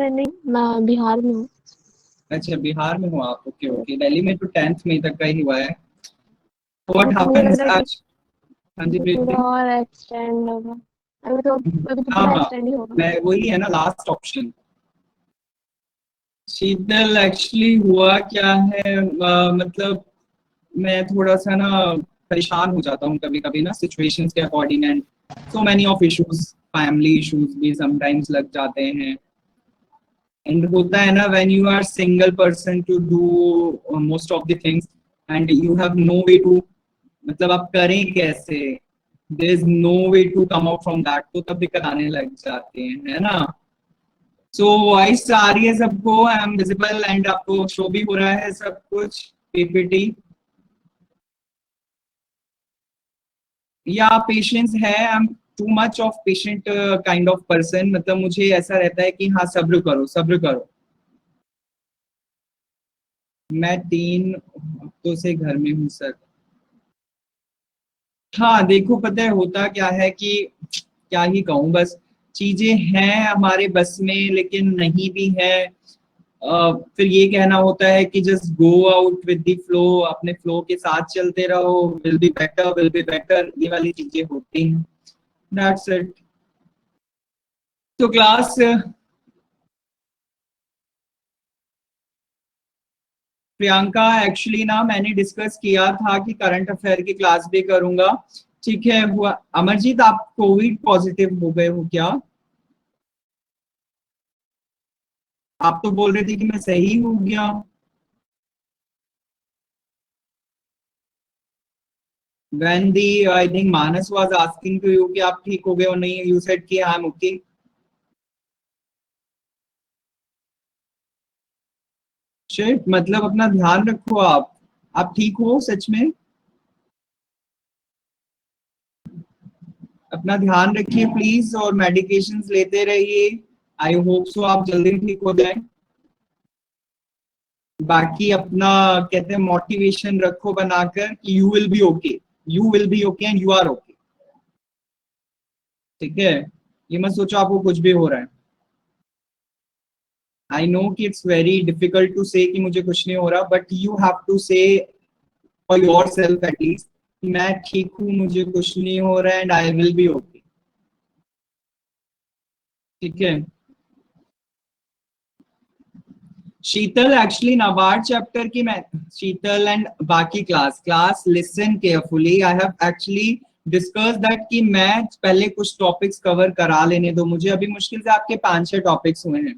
में नहीं, मैं बिहार में हूँ। अच्छा, बिहार में हो आप। Okay okay. दिल्ली में तो 10th मई तक का ही हुआ है। व्हाट मुझे लग हैपेंस रहा है कि आज। हाँ जी थोड़ा प्रीति। और एक्सटेंड होगा। अभी तो हाँ पूरा हाँ, एक्सटेंड ही होगा। मैं वही है ना लास्ट ऑप्शन। शीतल, एक्चुअली हुआ क्या है, मतलब मैं थोड़ा सा ना परेशान हो जाता हूँ कभी कभी ना सिचुएशंस के according, and so many of issues, family issues भी समटाइम्स लग जाते हैं। एंड होता है ना, when you are single person to do most of the things and you have no way to, मतलब आप करें कैसे, there is no way to come out from that, तो तब दिक्कत आने लग जाती है ना। सो वॉइस आ रही है सबको, आई एम विजिबल एंड आपको शो भी हो रहा है सब कुछ, पीपीटी, या पेशेंस है। I am too much of patient kind of person, मतलब मुझे ऐसा रहता है कि हाँ सब्र करो सब्र करो। मैं 3 हफ्तों से घर में हूँ सर। हाँ देखो, पता है होता क्या है कि क्या ही कहूँ, बस चीजें हैं हमारे बस में लेकिन नहीं भी है। फिर ये कहना होता है कि just go out with the flow, अपने फ्लो के साथ चलते रहो, विल बी बेटर, ये वाली चीजें होती हैं। That's it. तो क्लास, प्रियंका, एक्चुअली ना मैंने डिस्कस किया था कि करंट अफेयर की क्लास भी करूंगा। ठीक है, हुआ। अमरजीत, आप कोविड पॉजिटिव हो गए हो क्या? आप तो बोल रहे थे कि मैं सही हो गया। when the I think Manas was asking to you कि आप ठीक हो गए और नहीं, you said कि आई एम ओके। शिट, मतलब अपना ध्यान रखो आप ठीक हो सच में? अपना ध्यान रखिए प्लीज, और मेडिकेशंस लेते रहिए। आई होप सो आप जल्दी ठीक हो जाए। बाकी अपना कहते हैं मोटिवेशन रखो बनाकर कि you will be okay, you will be okay and you are okay. ठीक है, ये मत सोचो आपको कुछ भी हो रहा है। आई नो कि इट्स वेरी डिफिकल्ट टू से कि मुझे कुछ नहीं हो रहा, बट यू हैव टू से फॉर योर सेल्फ एटलीस्ट, मैं ठीक हूँ, मुझे कुछ नहीं हो रहा है and I will be okay. ठीक है। शीतल, एक्चुअली नाबार्ड चैप्टर की मैं, शीतल एंड बाकी class listen carefully, I have actually discuss that कि मैं पहले कुछ टॉपिक्स कवर करा लेने दो मुझे, अभी मुश्किल से आपके 5-6 टॉपिक्स हुए हैं,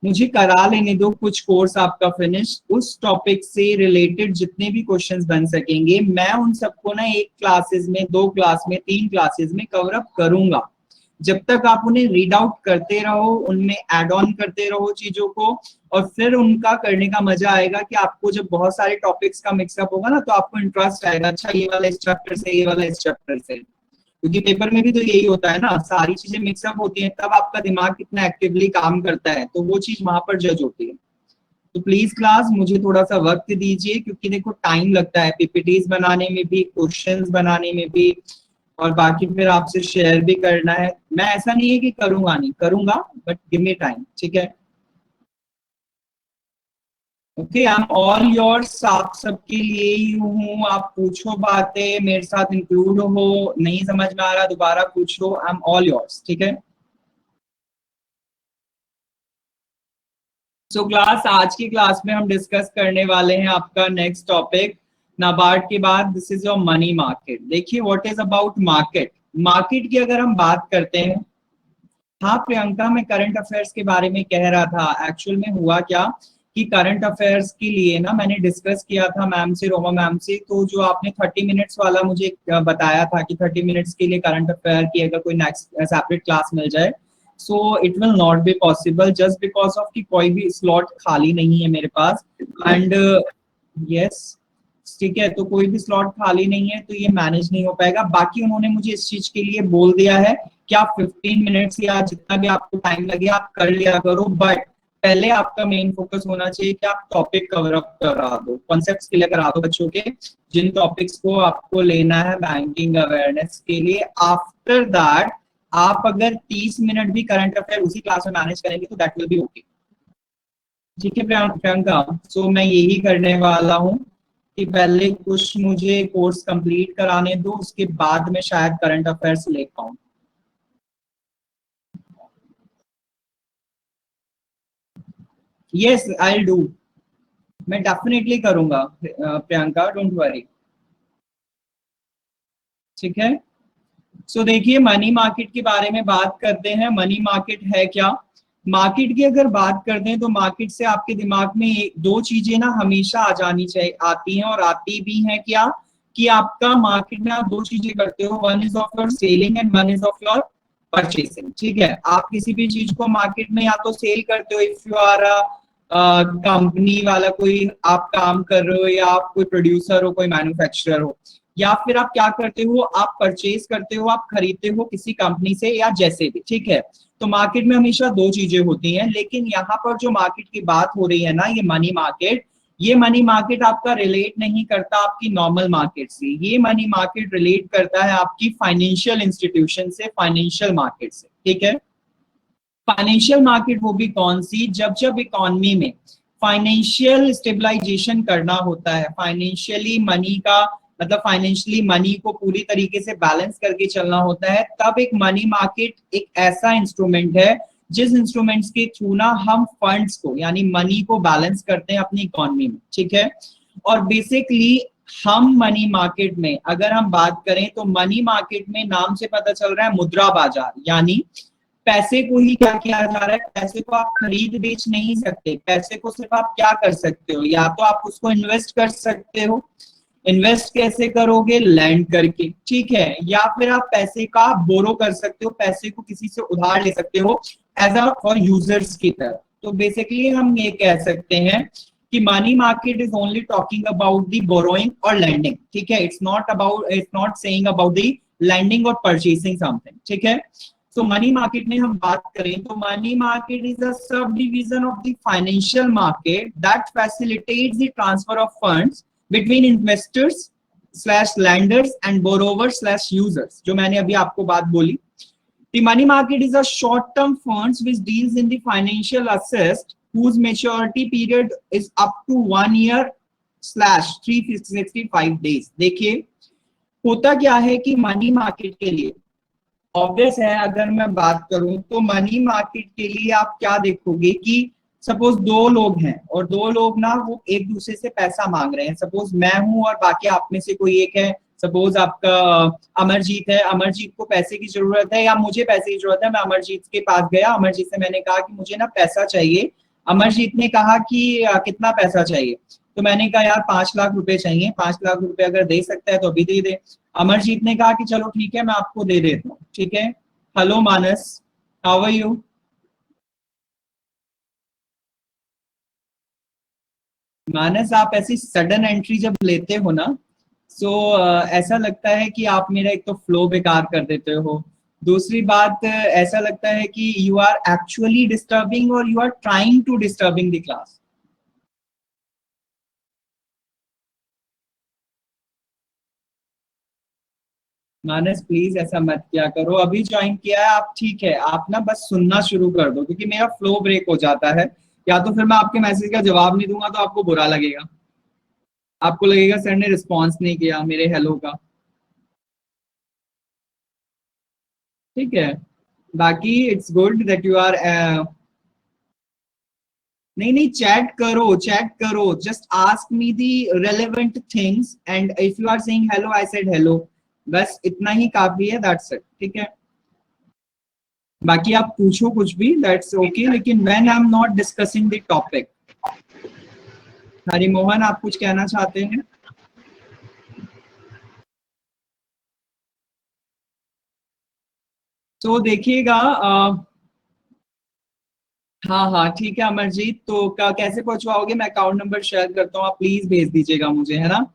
मुझे करा लेने दो कुछ कोर्स आपका फिनिश, उस टॉपिक से रिलेटेड जितने भी क्वेश्चंस बन सकेंगे मैं उन सबको ना एक क्लासेस में, 2 क्लास में, 3 क्लासेस में कवर अप करूंगा। जब तक आप उन्हें रीड आउट करते रहो, उनमें एड ऑन करते रहो चीजों को, और फिर उनका करने का मजा आएगा कि आपको जब बहुत सारे टॉपिक्स का मिक्सअप होगा ना तो आपको इंटरेस्ट आएगा, अच्छा ये वाला इस चैप्टर से, ये वाला इस चैप्टर से, क्योंकि पेपर में भी तो यही होता है ना, सारी चीजें मिक्सअप होती हैं तब आपका दिमाग कितना एक्टिवली काम करता है, तो वो चीज वहां पर जज होती है। तो प्लीज क्लास मुझे थोड़ा सा वक्त दीजिए, क्योंकि देखो टाइम लगता है पीपीटीज बनाने में भी, क्वेश्चंस बनाने में भी, और बाकी फिर आपसे शेयर भी करना है। मैं ऐसा नहीं है कि करूंगा नहीं, करूंगा, बट गिव मी टाइम। ठीक है, okay, I am all yours, आप सबके लिए ही हूँ, आप पूछो बातें, मेरे साथ इंक्लूड हो, नहीं समझ में आ रहा दोबारा पूछो, आई एम ऑल योर्स। ठीक है। सो क्लास, आज की क्लास में हम डिस्कस करने वाले हैं आपका नेक्स्ट टॉपिक, नाबार्ड के बाद this is your money market. देखिए what is about market, market की अगर हम बात करते हैं, हाँ प्रियंका, मैं करंट अफेयर्स के बारे में कह रहा था। एक्चुअल में हुआ क्या कि करंट अफेयर्स के लिए ना मैंने डिस्कस किया था मैम से, रोमा मैम से, तो जो आपने 30 मिनट्स वाला मुझे बताया था कि 30 मिनट्स के लिए करंट अफेयर की अगर कोई नेक्स्ट सेपरेट क्लास मिल जाए, so it will not be possible just because of कि कोई भी स्लॉट खाली नहीं है मेरे पास, एंड यस, ठीक है, तो कोई भी स्लॉट खाली नहीं है तो ये मैनेज नहीं हो पाएगा। बाकी उन्होंने मुझे इस चीज के लिए बोल दिया है कि आप 15 मिनट्स या जितना भी आपको टाइम लगे आप कर लिया करो, बट पहले आपका मेन फोकस होना चाहिए कि आप टॉपिक कवर अप करा दो, कॉन्सेप्ट्स क्लियर करा दो बच्चों के, जिन टॉपिक्स को आपको लेना है बैंकिंग अवेयरनेस के लिए। आफ्टर दैट आप अगर 30 मिनट भी करंट अफेयर उसी क्लास में मैनेज करेंगे तो दैट विल बी ओके। ठीक है प्रियंका, सो मैं यही करने वाला हूँ कि पहले कुछ मुझे कोर्स कंप्लीट कराने दो, उसके बाद में शायद करंट अफेयर्स ले पाऊँ। यस आई डू, मैं डेफिनेटली करूंगा प्रियंका, डोंट वरी। ठीक है, सो देखिए मनी मार्केट के बारे में बात करते हैं। मनी मार्केट है क्या? मार्केट की अगर बात करते हैं तो मार्केट से आपके दिमाग में दो चीजें ना हमेशा आ जानी चाहिए, आती हैं और आती भी हैं क्या, कि आपका मार्केट में आप दो चीजें करते हो, one is of your selling and one is of your purchasing. ठीक है, आप किसी भी चीज को मार्केट में या तो सेल करते हो, इफ यू आर कंपनी वाला कोई आप काम कर रहे हो, या आप कोई प्रोड्यूसर हो, कोई मैन्युफैक्चरर हो, या फिर आप क्या करते हो, आप परचेज करते हो, आप खरीदते हो किसी कंपनी से या जैसे भी। ठीक है, तो मार्केट में हमेशा दो चीजें होती हैं, लेकिन यहाँ पर जो मार्केट की बात हो रही है ना, ये मनी मार्केट, ये मनी मार्केट आपका रिलेट नहीं करता आपकी नॉर्मल मार्केट से, ये मनी मार्केट रिलेट करता है आपकी फाइनेंशियल इंस्टीट्यूशन से, फाइनेंशियल मार्केट से। ठीक है, फाइनेंशियल मार्केट वो भी कौन सी, जब जब इकोनॉमी में फाइनेंशियल स्टेबलाइजेशन करना होता है, फाइनेंशियली मनी का मतलब फाइनेंशियली मनी को पूरी तरीके से बैलेंस करके चलना होता है, तब एक मनी मार्केट एक ऐसा इंस्ट्रूमेंट है जिस इंस्ट्रूमेंट्स के थ्रू ना हम फंड्स को यानी मनी को बैलेंस करते हैं अपनी इकोनॉमी में। ठीक है, और बेसिकली हम मनी मार्केट में अगर हम बात करें तो मनी मार्केट में नाम से पता चल रहा है मुद्रा बाजार, यानी पैसे को ही क्या किया जा रहा है, पैसे को आप खरीद बेच नहीं सकते, पैसे को सिर्फ आप क्या कर सकते हो, या तो आप उसको इन्वेस्ट कर सकते हो, इन्वेस्ट कैसे करोगे, लैंड करके। ठीक है, या फिर आप पैसे का बोरो कर सकते हो, पैसे को किसी से उधार ले सकते हो एज अ फॉर यूजर्स की तरह। तो बेसिकली हम ये कह सकते हैं कि money market is only talking about the borrowing और लैंडिंग। ठीक है, it's not saying about the lending और परचेसिंग समथिंग। ठीक है, तो मनी मार्केट में हम बात करें तो money market is a sub division of the financial market that facilitates the transfer of funds between investors slash landers and borrower slash users, जो मैंने अभी आपको बात बोली। The money market is a short-term funds which deals in the financial assets whose maturity period is up to 1 year slash 365 days। देखिए होता क्या है कि मनी मार्केट के लिए ऑब्वियस है, अगर मैं बात करूं तो मनी मार्केट के लिए आप क्या देखोगे कि सपोज दो लोग हैं और दो लोग ना वो एक दूसरे से पैसा मांग रहे हैं, सपोज मैं हूं और बाकी आप में से कोई एक है, सपोज आपका अमरजीत है, अमरजीत को पैसे की जरूरत है या मुझे पैसे की जरूरत है, मैं अमरजीत के पास गया, अमरजीत से मैंने कहा कि मुझे ना पैसा चाहिए। अमरजीत ने कहा कि कितना पैसा चाहिए, तो मैंने कहा यार 5 लाख रुपए चाहिए, 5 लाख रुपए अगर दे सकता है तो अभी दे दे। अमरजीत ने कहा कि चलो ठीक है मैं आपको दे देता हूँ। ठीक है, hello Manas, how are you? Manas, आप ऐसी सडन एंट्री जब लेते हो ना, सो ऐसा लगता है कि आप मेरा एक तो फ्लो बेकार कर देते हो, दूसरी बात ऐसा लगता है कि यू आर एक्चुअली डिस्टर्बिंग और you are trying to disturbing the class. Manas please ऐसा मत किया करो, अभी ज्वाइन किया है आप, ठीक है, आप ना बस सुनना शुरू कर दो क्योंकि मेरा फ्लो ब्रेक हो जाता है, या तो फिर मैं आपके मैसेज का जवाब नहीं दूंगा तो आपको बुरा लगेगा, आपको लगेगा सर ने रिस्पॉन्स नहीं किया मेरे हेलो का। ठीक है, बाकी it's good that you are नहीं नहीं, चैट करो चैट करो, just ask me the relevant things and if you are saying hello I said hello, बस इतना ही काफी है, दैट्स इट। ठीक है, बाकी आप पूछो कुछ भी, दैट्स ओके, लेकिन when I am not discussing the topic. Harimohan, आप कुछ कहना चाहते हैं? तो देखिएगा हाँ हाँ ठीक है अमरजीत, तो कैसे पहुंचवाओगे, मैं अकाउंट नंबर शेयर करता हूँ, आप प्लीज भेज दीजिएगा मुझे, है ना।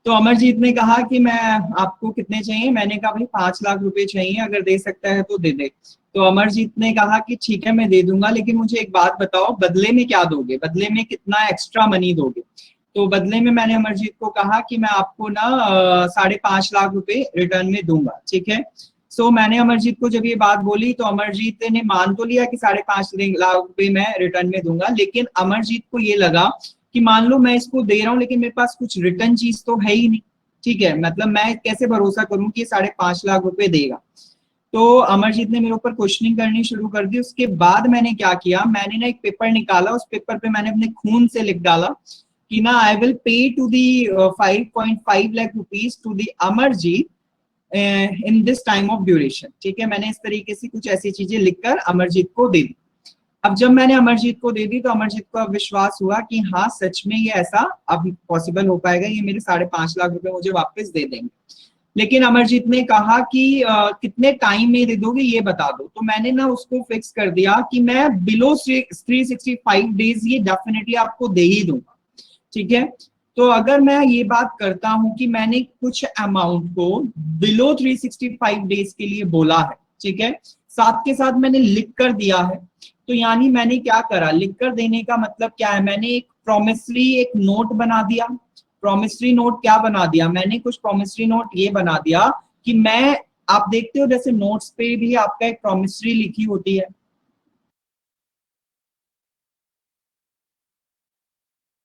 तो अमरजीत ने कहा कि मैं आपको कितने चाहिए, मैंने कहा भाई 5 लाख रुपए चाहिए, अगर दे सकता है तो दे दे। तो अमरजीत ने कहा कि ठीक है मैं दे दूंगा, लेकिन मुझे एक बात बताओ बदले में क्या दोगे, बदले में कितना एक्स्ट्रा मनी दोगे। तो बदले में मैंने अमरजीत को कहा कि मैं आपको ना 5.5 लाख रुपए रिटर्न में दूंगा। ठीक है, सो मैंने अमरजीत को जब ये बात बोली तो अमरजीत ने मान तो लिया कि 5.5 लाख रुपए मैं रिटर्न में दूंगा, लेकिन अमरजीत को ये लगा कि मान लो मैं इसको दे रहा हूँ लेकिन मेरे पास कुछ रिटर्न चीज तो है ही नहीं, ठीक है, मतलब मैं कैसे भरोसा करूं कि 5.5 लाख रुपए देगा। तो अमरजीत ने मेरे ऊपर क्वेश्चनिंग करनी शुरू कर दी। उसके बाद मैंने क्या किया, मैंने ना एक पेपर निकाला, उस पेपर पे मैंने अपने खून से लिख डाला कि ना I will pay to the 5.5 lakh rupees to the Amarjeet in this time of duration, ठीक है। मैंने इस तरीके से कुछ ऐसी चीजें लिखकर अमरजीत को दे दी। अब जब मैंने अमरजीत को दे दी तो अमरजीत को अब विश्वास हुआ कि हाँ सच में ये ऐसा अब पॉसिबल हो पाएगा, ये मेरे 5.5 लाख रुपए मुझे वापस दे देंगे। लेकिन अमरजीत ने कहा कि कितने टाइम में दे दोगे ये बता दो। तो मैंने ना उसको फिक्स कर दिया कि मैं बिलो 365 डेज ये डेफिनेटली आपको दे ही दूंगा, ठीक है। तो अगर मैं ये बात करता हूं कि मैंने कुछ अमाउंट को बिलो 365 डेज के लिए बोला है, ठीक है, साथ के साथ मैंने लिख कर दिया है, तो यानी मैंने क्या करा, लिख कर देने का मतलब क्या है, मैंने एक प्रॉमिसरी एक नोट बना दिया। प्रॉमिसरी नोट क्या बना दिया, मैंने कुछ प्रॉमिसरी नोट ये बना दिया कि मैं, आप देखते हो जैसे नोट्स पे भी आपका एक प्रॉमिसरी लिखी होती है,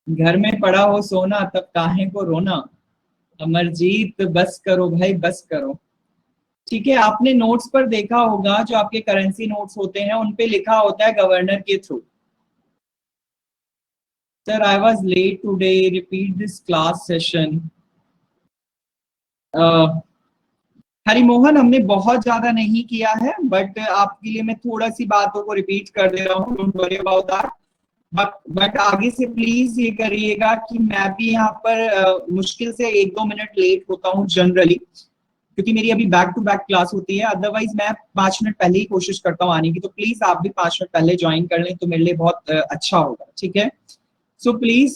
घर में पड़ा हो सोना तब काहे को रोना, अमरजीत बस करो भाई बस करो, ठीक है। आपने नोट्स पर देखा होगा जो आपके करेंसी नोट्स होते हैं उन पे लिखा होता है गवर्नर के through. Sir I was late today, repeat this class session. Harimohan हमने बहुत ज्यादा नहीं किया है, बट आपके लिए मैं थोड़ा सी बातों को रिपीट कर दे रहा हूँ, don't worry about that. But आगे से प्लीज ये करिएगा कि मैं भी यहाँ पर मुश्किल से 1-2 मिनट लेट होता हूँ जनरली, क्योंकि मेरी अभी बैक टू बैक क्लास होती है, अदरवाइज मैं 5 मिनट पहले ही कोशिश करता हूँ आने की। तो प्लीज आप भी 5 मिनट पहले ज्वाइन कर लें तो मेरे लिए बहुत अच्छा होगा, ठीक है। सो प्लीज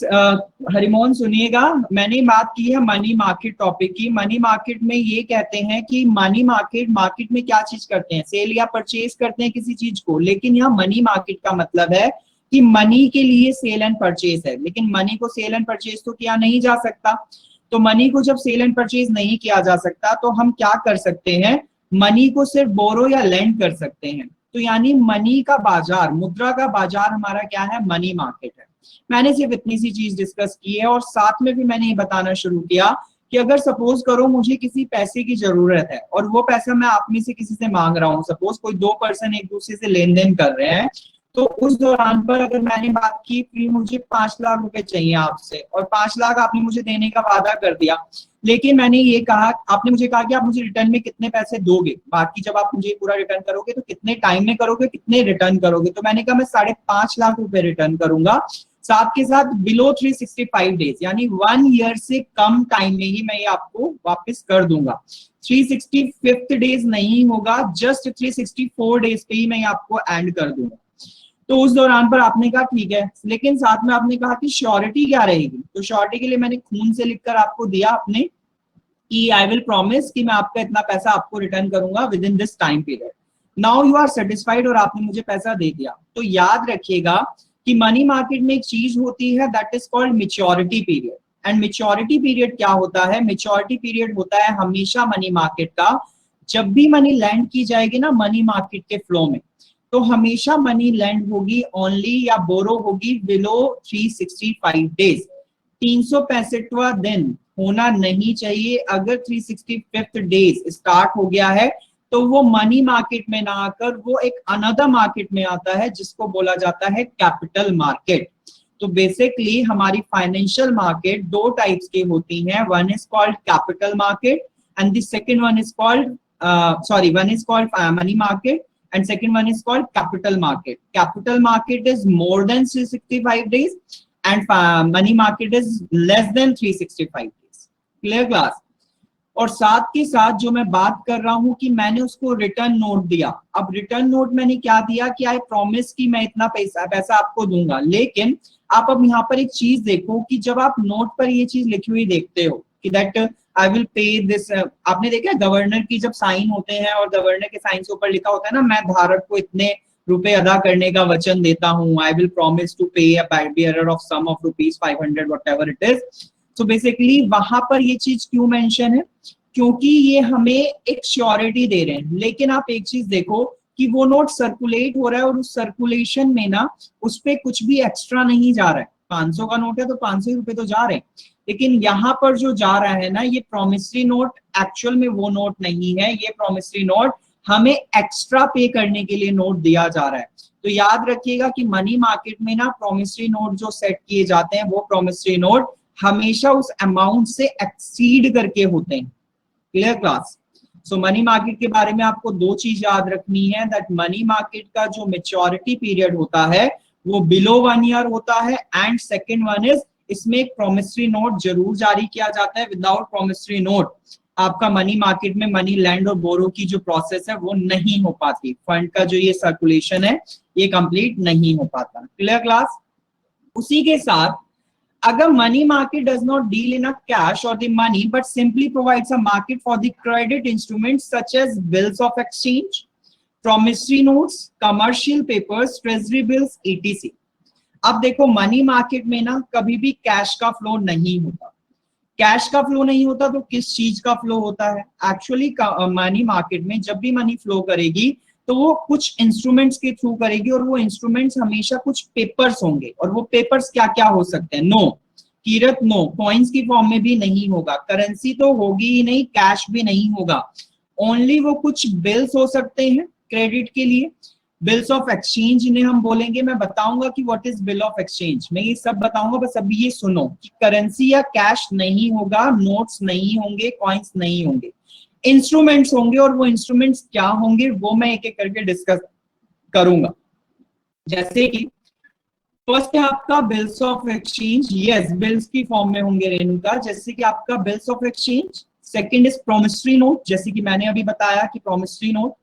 हरिमोहन सुनिएगा, मैंने बात की है मनी मार्केट टॉपिक की। मनी मार्केट में ये कहते हैं कि मनी मार्केट मार्केट में क्या चीज करते हैं, सेल या परचेज करते हैं किसी चीज को, लेकिन यहाँ मनी मार्केट का मतलब है कि मनी के लिए सेल एंड परचेज है, लेकिन मनी को सेल एंड परचेज तो किया नहीं जा सकता। तो मनी को जब सेल एंड परचेज नहीं किया जा सकता तो हम क्या कर सकते हैं, मनी को सिर्फ बोरो या लेंड कर सकते हैं। तो यानी मनी का बाजार, मुद्रा का बाजार हमारा क्या है, मनी मार्केट है। मैंने सिर्फ इतनी सी चीज डिस्कस की है, और साथ में भी मैंने ये बताना शुरू किया कि अगर सपोज करो मुझे किसी पैसे की जरूरत है और वो पैसा मैं आप में से किसी से मांग रहा हूँ, सपोज कोई 2 पर्सन एक दूसरे से लेन देन कर रहे हैं, तो उस दौरान पर अगर मैंने बात की कि मुझे 5 लाख रुपए चाहिए आपसे, और 5 लाख आपने मुझे देने का वादा कर दिया, लेकिन मैंने ये कहा, आपने मुझे कहा कि आप मुझे रिटर्न में कितने पैसे दोगे, बाकी जब आप मुझे पूरा रिटर्न करोगे तो कितने टाइम में करोगे, कितने रिटर्न करोगे। तो मैंने कहा मैं 5.5 लाख रुपए रिटर्न करूंगा, साथ के साथ बिलो 365 डेज, यानी 1 ईयर से कम टाइम में ही मैं ये आपको वापस कर दूंगा। 365 डेज नहीं होगा, जस्ट 364 डेज पे ही मैं आपको एंड कर दूंगा। तो उस दौरान पर आपने कहा ठीक है, लेकिन साथ में आपने कहा कि श्योरिटी क्या रहेगी, तो श्योरिटी के लिए मैंने खून से लिखकर आपको दिया अपने कि आई विल प्रॉमिस कि मैं आपका इतना पैसा आपको रिटर्न करूंगा within this time period. Now you are satisfied और आपने मुझे पैसा दे दिया। तो याद रखिएगा कि मनी मार्केट में एक चीज होती है that is called maturity period. And maturity period क्या होता है, मेच्योरिटी पीरियड होता है हमेशा मनी मार्केट का, जब भी मनी लैंड की जाएगी ना मनी मार्केट के फ्लो में, तो हमेशा मनी लैंड होगी ओनली या बोरो होगी बिलो 365 डेज। 365वां दिन होना नहीं चाहिए। अगर 365th डेज स्टार्ट हो गया है तो वो मनी मार्केट में ना आकर वो एक अनदर मार्केट में आता है जिसको बोला जाता है कैपिटल मार्केट। तो बेसिकली हमारी फाइनेंशियल मार्केट 2 टाइप्स की होती हैं, one is called capital market and the second one is called one is called money market and second one is called capital market. Capital market is more than 365 days and money market is less than 365 days. Clear class? और साथ के साथ जो मैं बात कर रहा हूं कि मैंने उसको रिटर्न नोट दिया। अब रिटर्न नोट मैंने क्या दिया कि आई प्रॉमिस कि मैं इतना पैसा आपको दूंगा, लेकिन आप अब यहाँ पर एक चीज देखो कि जब आप नोट पर ये चीज लिखी हुई देखते हो कि दैट आई विल पे दिस, आपने देखा गवर्नर की जब साइन होते हैं और गवर्नर के साइन से ऊपर लिखा होता है ना, मैं धारक को इतने रुपए अदा करने का वचन देता हूँ, I will promise to pay a bearer of some of ₹500 whatever it is. So basically वहां पर ये चीज क्यों मेंशन है, क्योंकि ये हमें एक श्योरिटी दे रहे हैं। लेकिन आप एक चीज देखो कि वो नोट सर्कुलेट हो रहा है और उस सर्कुलेशन में ना उस पे कुछ भी एक्स्ट्रा नहीं जा रहा है। 500 का नोट है तो 500 रुपए तो जा रहे हैं, लेकिन यहाँ पर जो जा रहा है ना ये प्रोमिसरी नोट एक्चुअल में वो नोट नहीं है। ये प्रोमिसरी नोट हमें एक्स्ट्रा पे करने के लिए नोट दिया जा रहा है। तो याद रखिएगा कि मनी मार्केट में ना प्रोमिसरी नोट जो सेट किए जाते हैं वो प्रोमिसरी नोट हमेशा उस अमाउंट से एक्सीड करके होते हैं। Clear class? So money market के बारे में आपको दो चीज याद रखनी है, दैट मनी मार्केट का जो मेच्योरिटी पीरियड होता है वो बिलो 1 ईयर होता है, एंड सेकेंड वन इज इसमें एक प्रोमिसरी नोट जरूर जारी किया जाता है। विदाउट प्रोमिसरी नोट आपका मनी मार्केट में मनी लैंड और बोरो की जो प्रोसेस है वो नहीं हो पाती। फंड का जो ये सर्कुलेशन है ये कंप्लीट नहीं हो पाता। Clear class? उसी के साथ अगर money market does not deal in a cash or the money but simply provides a market for the credit instruments such as bills of exchange, promissory notes, commercial papers, treasury bills, etc. अब देखो money market में ना कभी भी cash का flow नहीं होता। Cash का फ्लो नहीं होता तो किस चीज का फ्लो होता है? एक्चुअली मनी मार्केट में जब भी मनी फ्लो करेगी तो वो कुछ इंस्ट्रूमेंट्स के थ्रू करेगी, और वो इंस्ट्रूमेंट्स हमेशा कुछ पेपर्स होंगे। और वो पेपर्स क्या क्या हो सकते हैं? नो कीरत, नो कॉइन्स की फॉर्म में भी नहीं होगा, करेंसी तो होगी ही नहीं, कैश भी नहीं होगा। ओनली वो कुछ बिल्स हो सकते हैं क्रेडिट के लिए। बिल्स ऑफ एक्सचेंज इन्हें हम बोलेंगे। मैं बताऊंगा कि what is bill of exchange, मैं ये सब बताऊंगा, बस अभी ये सुनो कि करेंसी या कैश नहीं होगा, नोट्स नहीं होंगे, कॉइन्स नहीं होंगे, इंस्ट्रूमेंट्स होंगे। और वो इंस्ट्रूमेंट्स क्या होंगे वो मैं एक एक करके डिस्कस करूंगा। जैसे कि फर्स्ट है आपका bills of exchange. Yes, bills की फॉर्म में होंगे रेणुका, जैसे कि आपका bills of exchange. Second is promissory note, जैसे कि मैंने अभी बताया कि promissory note,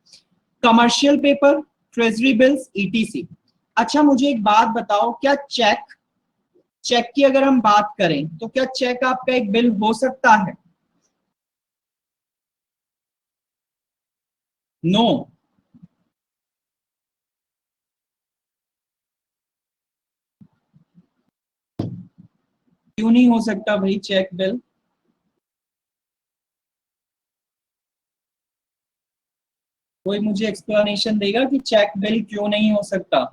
commercial paper, treasury bills, etc. अच्छा मुझे एक बात बताओ, क्या चेक, चेक की अगर हम बात करें तो क्या चेक आपका एक बिल हो सकता है? नो। क्यों नहीं हो सकता भाई चेक बिल? कोई मुझे एक्सप्लेनेशन देगा कि चेक बिल क्यों नहीं हो सकता?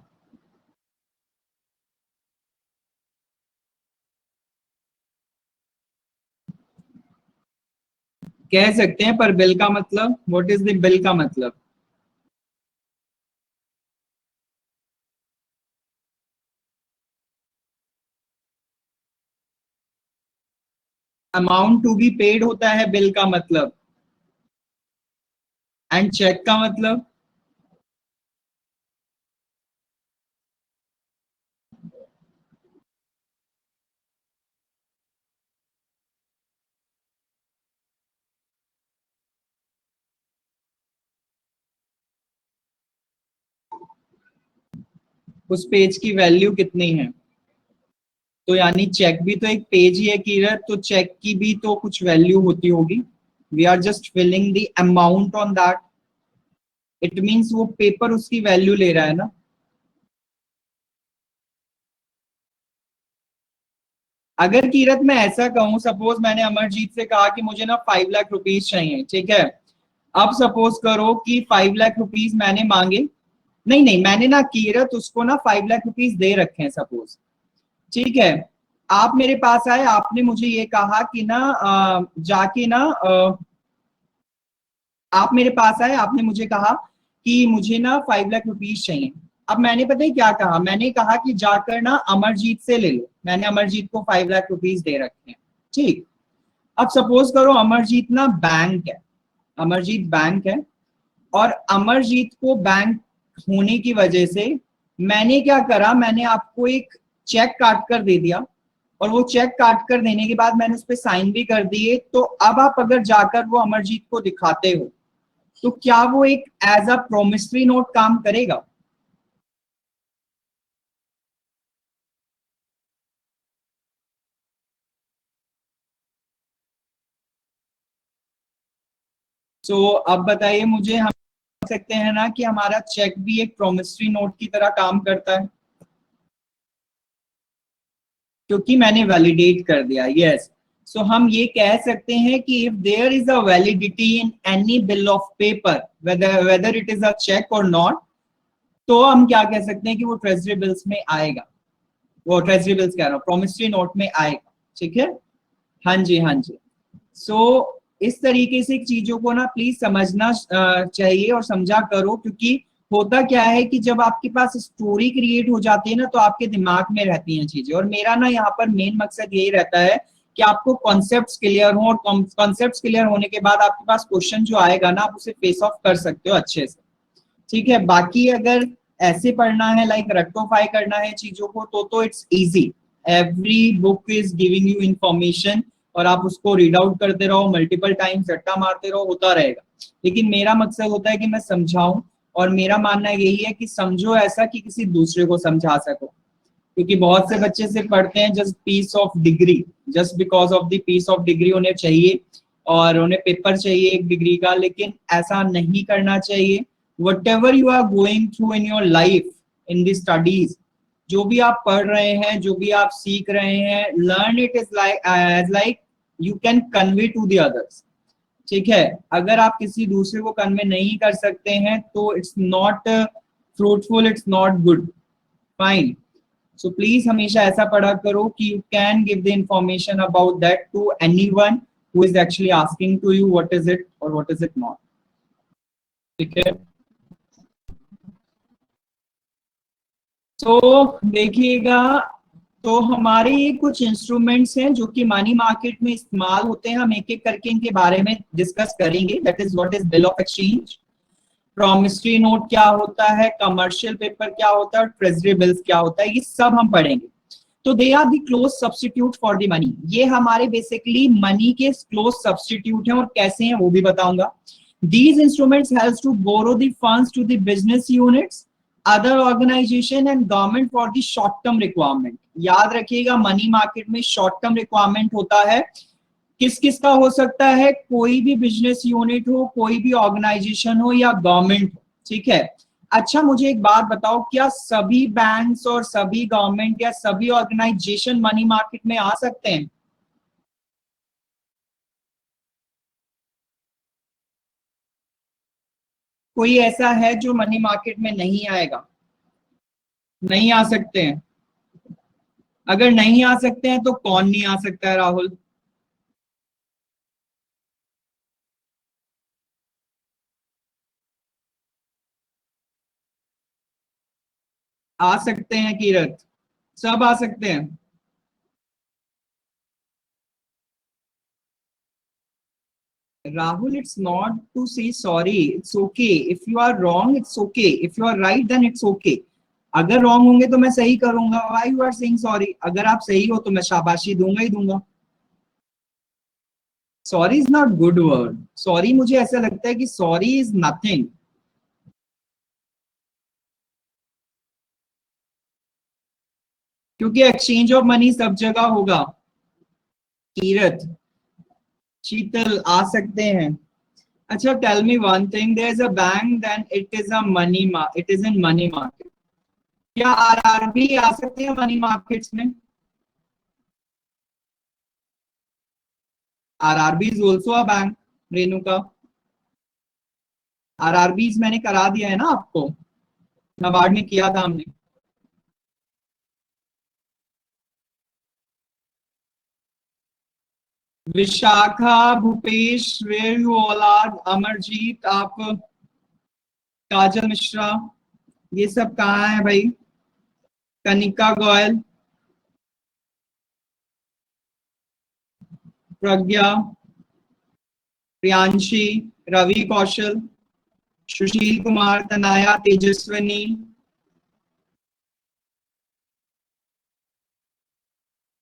कह सकते हैं, पर बिल का मतलब, व्हाट इज द बिल का मतलब? अमाउंट टू बी पेड होता है बिल का मतलब। एंड चेक का मतलब? उस पेज की वैल्यू कितनी है? तो यानी चेक भी तो एक पेज ही है किरत, तो चेक की भी तो कुछ वैल्यू होती होगी। We are just filling the amount on that, it means वो पेपर उसकी वैल्यू ले रहा है ना। अगर कीरत मैं ऐसा कहूं, सपोज मैंने अमरजीत से कहा कि मुझे ना 5 लाख रुपीज चाहिए, ठीक है। अब सपोज करो कि 5 लाख रुपीज मैंने मांगे, नहीं नहीं, मैंने ना कीरत उसको ना 5 लाख रुपीज दे रखे हैं सपोज, ठीक है। आप मेरे पास आए, आपने मुझे ये कहा कि ना जाके ना आप मेरे पास आए, आपने मुझे कहा कि मुझे ना 5 लाख रुपीज चाहिए। अब मैंने पता है क्या कहा? मैंने कहा कि जाकर ना अमरजीत से ले लो। मैंने अमरजीत को 5 लाख रुपीज दे रखे हैं, ठीक। अब सपोज करो अमरजीत ना बैंक है, अमरजीत बैंक है, और अमरजीत को बैंक होने की वजह से मैंने क्या करा, मैंने आपको एक चेक काट कर दे दिया, और वो चेक काट कर देने के बाद मैंने उस पर साइन भी कर दिए। तो अब आप अगर जाकर वो अमरजीत को दिखाते हो तो क्या वो एक एज अ प्रोमिसरी नोट काम करेगा? सो अब बताइए मुझे, हम कह सकते हैं ना कि हमारा चेक भी एक प्रोमिसरी नोट की तरह काम करता है, क्योंकि मैंने वैलिडेट कर दिया। यस, सो हम ये कह सकते हैं कि if there is a validity in any bill of paper, whether it is a cheque और नॉट, तो हम क्या कह सकते हैं कि वो ट्रेजरी बिल्स में आएगा, वो ट्रेजरी बिल्स कह रहा हूँ, प्रोमिसरी नोट में आएगा। ठीक है, हाँ जी हाँ जी। सो इस तरीके से चीजों को ना प्लीज समझना चाहिए और समझा करो, क्योंकि होता क्या है कि जब आपके पास स्टोरी क्रिएट हो जाती है ना तो आपके दिमाग में रहती हैं चीजें, और मेरा ना यहाँ पर मेन मकसद यही रहता है कि आपको कॉन्सेप्ट्स क्लियर हो, और कॉन्सेप्ट्स क्लियर होने के बाद आपके पास क्वेश्चन जो आएगा ना आप उसे फेस ऑफ कर सकते हो अच्छे से। ठीक है, बाकी अगर ऐसे पढ़ना है, लाइक रेक्टिफाई करना है चीजों को, तो it's easy. Every book is giving you information, और आप उसको रीड आउट करते रहो, मल्टीपल टाइम्स रट्टा मारते रहो, होता रहेगा। लेकिन मेरा मकसद होता है कि मैं समझाऊं, और मेरा मानना यही है कि समझो ऐसा कि किसी दूसरे को समझा सको, क्योंकि बहुत से बच्चे सिर्फ पढ़ते हैं just piece of degree, just because of the piece of degree उन्हें चाहिए, और उन्हें पेपर चाहिए एक डिग्री का, लेकिन ऐसा नहीं करना चाहिए। whatever you are going through in your life, in the studies, जो भी आप पढ़ रहे हैं, जो भी आप सीख रहे हैं, learn it is like as like you can convey to the others। ठीक है, अगर आप किसी दूसरे को कन्वे नहीं कर सकते हैं तो it's not fruitful, it's not good, fine. So please हमेशा ऐसा पढ़ा करो कि you can give the information about that to anyone who is actually asking to you what is it और व्हाट इज इट नॉट। ठीक है, तो देखिएगा, तो हमारे ये कुछ इंस्ट्रूमेंट्स हैं जो कि मनी मार्केट में इस्तेमाल होते हैं, हम एक एक करके इनके बारे में डिस्कस करेंगे। That is what is bill of exchange, promissory note क्या होता है, कमर्शियल पेपर क्या होता है, और ट्रेजरी बिल्स क्या होता है, ये सब हम पढ़ेंगे। तो they are the close substitute for the money, ये हमारे बेसिकली मनी के क्लोज सब्स्टिट्यूट हैं, और कैसे हैं वो भी बताऊंगा। These instruments helps to borrow the funds to the business units, other organization and government for the short term requirement। याद रखिएगा, मनी मार्केट में शॉर्ट टर्म रिक्वायरमेंट होता है, किस किस का हो सकता है, कोई भी बिजनेस यूनिट हो, कोई भी ऑर्गेनाइजेशन हो, या गवर्नमेंट हो। ठीक है, अच्छा मुझे एक बात बताओ, क्या सभी बैंक्स और सभी गवर्नमेंट या सभी ऑर्गेनाइजेशन मनी मार्केट में आ सकते हैं? कोई ऐसा है जो मनी मार्केट में नहीं आएगा? नहीं आ सकते हैं? अगर नहीं आ सकते हैं तो कौन नहीं आ सकता है राहुल? आ सकते हैं कीरत, सब आ सकते हैं। Rahul, it's not to say sorry. It's okay. If you are wrong, it's okay. If you are right, then it's okay. अगर रॉन्ग होंगे तो मैं सही करूंगा। Why you are saying sorry? अगर आप सही हो तो मैं शाबाशी दूंगा ही दूंगा। Sorry is not good word. Sorry, मुझे ऐसा लगता है कि सॉरी इज नथिंग। क्योंकि एक्सचेंज ऑफ मनी सब जगह होगा। कीरत, शीतल आ सकते हैं। अच्छा, tell me one thing, there is a bank, then it is a money, it is in money market. क्या आरआरबी आ सकते हैं मनी मार्केट्स में? RRB is also a bank, Renuka. RRB मैंने करा दिया है ना आपको, नाबार्ड में किया था हमने। Vishakha, Bhupesh, where you all are, Amarjeet, आप, काजल मिश्रा, ये सब कहाँ है भाई? कनिका गोयल, प्रज्ञा, प्रियांशी, रवि कौशल, सुशील कुमार, तनाया, तेजस्विनी।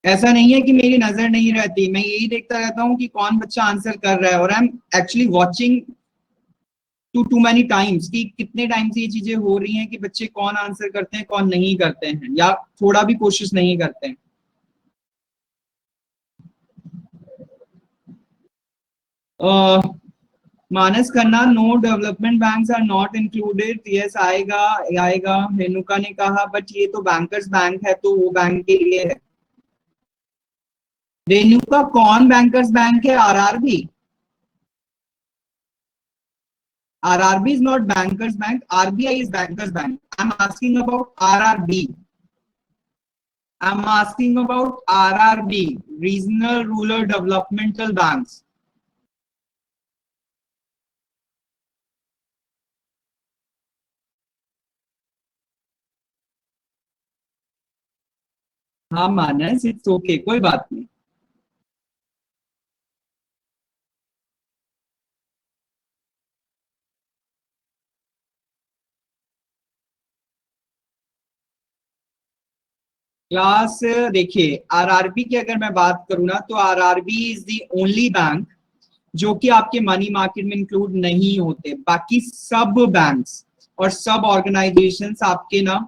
ऐसा नहीं है कि मेरी नजर नहीं रहती, मैं यही देखता रहता हूँ कि कौन बच्चा आंसर कर रहा है, और I am actually watching to many times कि कितने टाइम से ये चीजें हो रही हैं कि बच्चे कौन आंसर करते हैं कौन नहीं करते हैं, या थोड़ा भी कोशिश नहीं करते हैं। Manas Khanna, no development banks are not included. Yes, आएगा आएगा, रेणुका ने कहा, बट ये तो बैंकर्स बैंक है तो वो बैंक के लिए है। रेणुका कौन बैंकर्स बैंक है? RRB. RRB is not bankers bank, RBI is bankers bank. I am asking about RRB. I'm asking about RRB, Regional Rural Developmental Banks. हाँ मानस, इट्स ओके, कोई बात नहीं। क्लास देखिए, आरआरबी की अगर मैं बात करूं ना, तो RRB is the only bank जो कि आपके मनी मार्केट में इंक्लूड नहीं होते। बाकी सब बैंक्स और सब ऑर्गेनाइजेशंस आपके ना,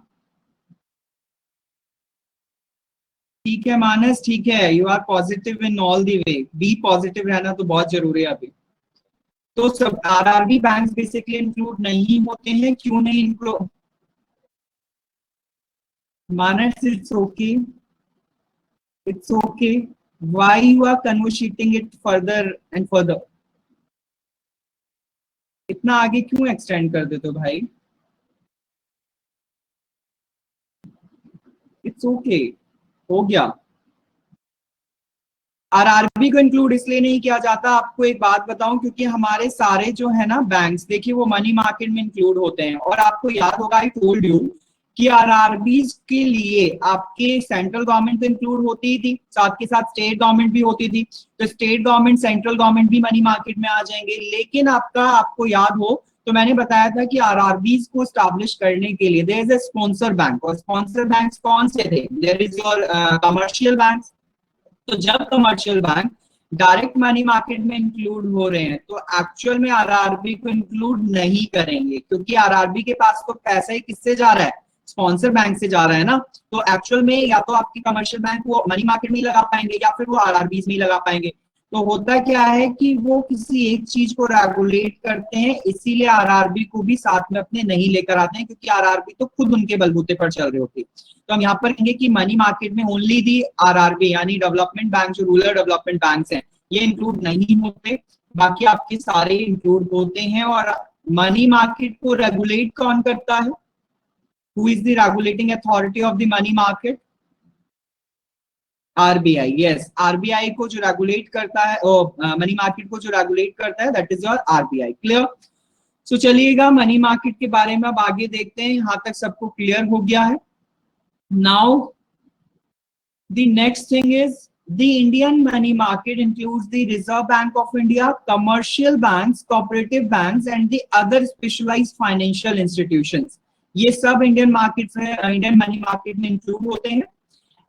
ठीक है मानस, ठीक है, you are positive in all the way, be positive रहना तो बहुत जरूरी है अभी। तो सब आरआरबी बैंक्स बेसिकली इंक्लूड नहीं होते हैं। क्यों नहीं include? Manas, it's okay, it's okay, why you are conversating it further and further? इतना आगे क्यों एक्सटेंड कर देते हो भाई? इट्स ओके, हो गया। आरआरबी को इंक्लूड इसलिए नहीं किया जाता, आपको एक बात बताऊं, क्योंकि हमारे सारे जो है ना बैंक्स, देखिए वो मनी मार्केट में इंक्लूड होते हैं। और आपको याद होगा, आई टोल्ड यू कि आरआरबीज के लिए आपके सेंट्रल गवर्नमेंट तो इंक्लूड होती ही थी, साथ के साथ स्टेट गवर्नमेंट भी होती थी। तो स्टेट गवर्नमेंट, सेंट्रल गवर्नमेंट भी मनी मार्केट में आ जाएंगे। लेकिन आपको याद हो तो मैंने बताया था कि आरआरबीज को स्टैब्लिश करने के लिए there is a sponsor bank. और स्पॉन्सर बैंक कौन से थे? There is your commercial bank. तो जब commercial bank direct money market में इंक्लूड हो रहे हैं, तो एक्चुअल में आरआरबी को इंक्लूड नहीं करेंगे, क्योंकि आरआरबी के पास तो पैसा ही किससे जा रहा है? स्पॉन्सर बैंक से जा रहा है ना। तो एक्चुअल में या तो आपकी कमर्शियल बैंक वो मनी मार्केट में ही लगा पाएंगे, या फिर वो आरआरबी में ही लगा पाएंगे। तो होता क्या है कि वो किसी एक चीज को रेगुलेट करते हैं, इसीलिए आरआरबी को भी साथ में अपने नहीं लेकर आते हैं, क्योंकि आरआरबी तो खुद उनके बलबूते पर चल रही होती है। तो हम यहाँ पर कहेंगे कि मनी मार्केट में ओनली दी आरआरबी, यानी डेवलपमेंट बैंक, जो रूरल डेवलपमेंट बैंक्स हैं, ये इंक्लूड नहीं होते। बाकी आपके सारे इंक्लूड होते हैं। और मनी मार्केट को रेगुलेट कौन करता है? Who is the regulating authority of the money market? RBI. Yes, RBI को जो रेगुलेट करता है, मनी मार्केट को जो रेगुलेट करता है, that is your RBI. Clear? So चलिएगा, मनी मार्केट के बारे में अब आगे देखते हैं। यहां तक सबको क्लियर हो गया है? Now the next thing is, the Indian money market includes the Reserve Bank of India, commercial banks, cooperative banks, and the other specialized financial institutions. ये सब इंडियन मार्केट में, इंडियन मनी मार्केट में include होते हैं।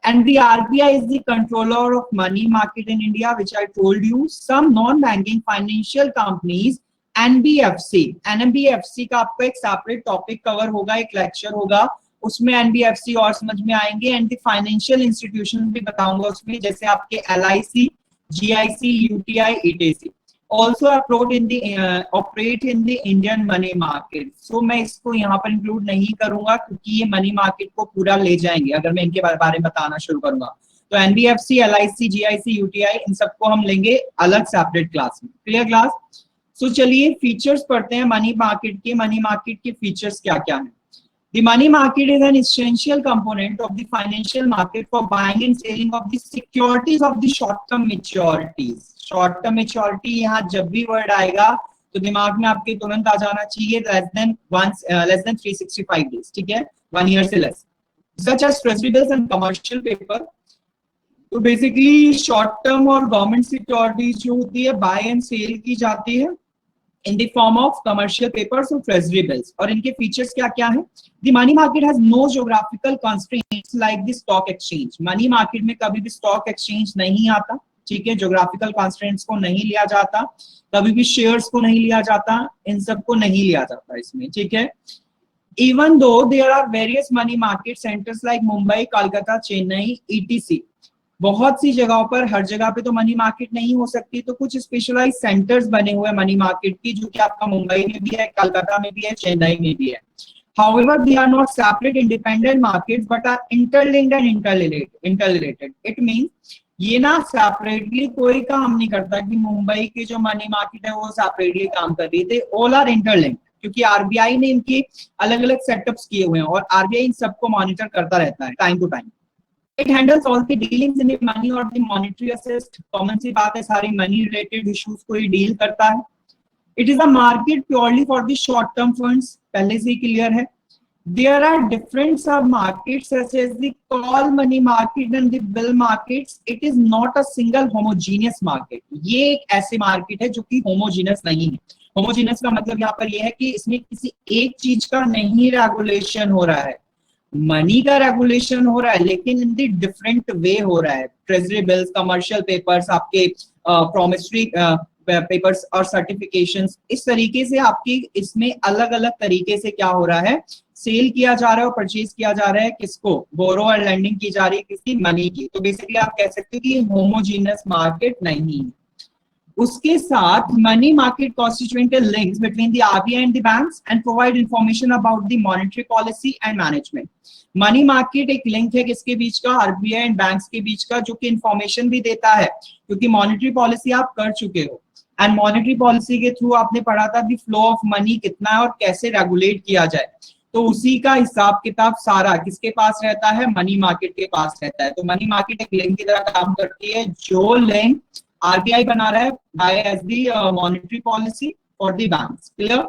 And the RBI is the controller of money market in India, which I told you. Some non-banking financial companies, NBFC, NBFC का आपका एक separate topic cover होगा, एक लेक्चर होगा, उसमें एनबीएफसी और समझ में आएंगे। एंड द फाइनेंशियल इंस्टीट्यूशन भी बताऊंगा उसमें, जैसे आपके LIC, GIC, UTI, etc also operate in the Indian money market. So मैं इसको यहाँ पर इंक्लूड नहीं करूंगा, क्योंकि ये मनी मार्केट को पूरा ले जाएंगे अगर मैं इनके बारे में बताना शुरू करूंगा। तो एनबीएफसी, एलआईसी, जीआईसी, यूटीआई, इन सबको हम लेंगे अलग सेपरेट क्लास में। Clear class? सो चलिए फीचर्स पढ़ते हैं मनी मार्केट के। मनी मार्केट के फीचर्स क्या क्या है? The money market is an essential component of the financial market for buying and selling of the securities of the short-term maturities. Short-term maturity यहाँ जब भी वर्ड आएगा तो दिमाग में आपके तुरंत आ जाना चाहिए less than 365 days, ठीक है, 1 year से less, such as treasury bills and commercial paper. तो बेसिकली शॉर्ट टर्म और गवर्नमेंट सिक्योरिटीज जो होती है बाय एंड सेल की जाती है in the form of commercial papers or treasury bills. और इनके फीचर्स क्या क्या है? The money market has no geographical constraints like the stock exchange. Money market में कभी भी स्टॉक एक्सचेंज नहीं आता, ठीक है, ज्योग्राफिकल कॉन्स्ट्रेंट्स को नहीं लिया जाता, कभी भी शेयर्स को नहीं लिया जाता, इन सब को नहीं लिया जाता इसमें, ठीक है। Even though there are various money market centers like Mumbai, Kolkata, Chennai, etc. बहुत सी जगहों पर, हर जगह पे तो मनी मार्केट नहीं हो सकती, तो कुछ स्पेशलाइज सेंटर्स बने हुए मनी मार्केट की, जो कि आपका मुंबई में भी है, कोलकाता में भी है, चेन्नई में भी है। However, they are not separate independent markets but are interlinked and interrelated. It means ये ना सेपरेटली कोई काम नहीं करता कि मुंबई की जो मनी मार्केट है वो सेपरेटली काम कर रही थी, ऑल आर इंटरलिंक्ड, क्योंकि आरबीआई ने इनके अलग अलग सेटअप्स किए हुए हैं और आरबीआई इन सबको मॉनिटर करता रहता है time to time. It handles all the dealings in the money और द मॉनेटरी असिस्ट, कॉमन सी बात है, सारी मनी रिलेटेड इश्यूज को ही डील करता है। It is a market purely for the short term funds, पहले से ही क्लियर है। There are different sub markets such as the call money market and the bill markets. It is not a single homogeneous market. ये एक ऐसे market है जो कि homogeneous नहीं है। होमोजीनस का मतलब यहाँ पर यह है कि इसमें किसी एक चीज का नहीं रेगुलेशन हो रहा है। मनी का रेगुलेशन हो रहा है लेकिन इन दी डिफरेंट वे हो रहा है। ट्रेजरी बिल्स, कमर्शियल पेपर्स, आपके प्रोमिसरी पेपर्स और सर्टिफिकेशंस, इस तरीके से आपकी इसमें अलग अलग तरीके से क्या हो रहा है, सेल किया जा रहा है और परचेज किया जा रहा है। किसको? बोरो और लैंडिंग की जा रही है किसकी? मनी की। तो बेसिकली आप कह सकते हो कि होमोजीनस मार्केट नहीं है। उसके साथ money market constitute a links between the RBI and the banks and provide information about the monetary policy and management. Money market एक लिंक है किसके बीच का? आरबीआई एंड बैंक्स के बीच का, जो कि इंफॉर्मेशन भी देता है, क्योंकि मॉनेटरी पॉलिसी आप कर चुके हो एंड मॉनेटरी पॉलिसी के थ्रू आपने पढ़ा था द फ्लो ऑफ मनी कितना है और कैसे रेगुलेट किया जाए। तो उसी का हिसाब किताब सारा किसके पास रहता है? मनी मार्केट के पास रहता है। तो मनी मार्केट एक लिंक की तरह काम करती है, जो लिंक आरबीआई बना रहा है by as the monetary policy for the banks. Clear?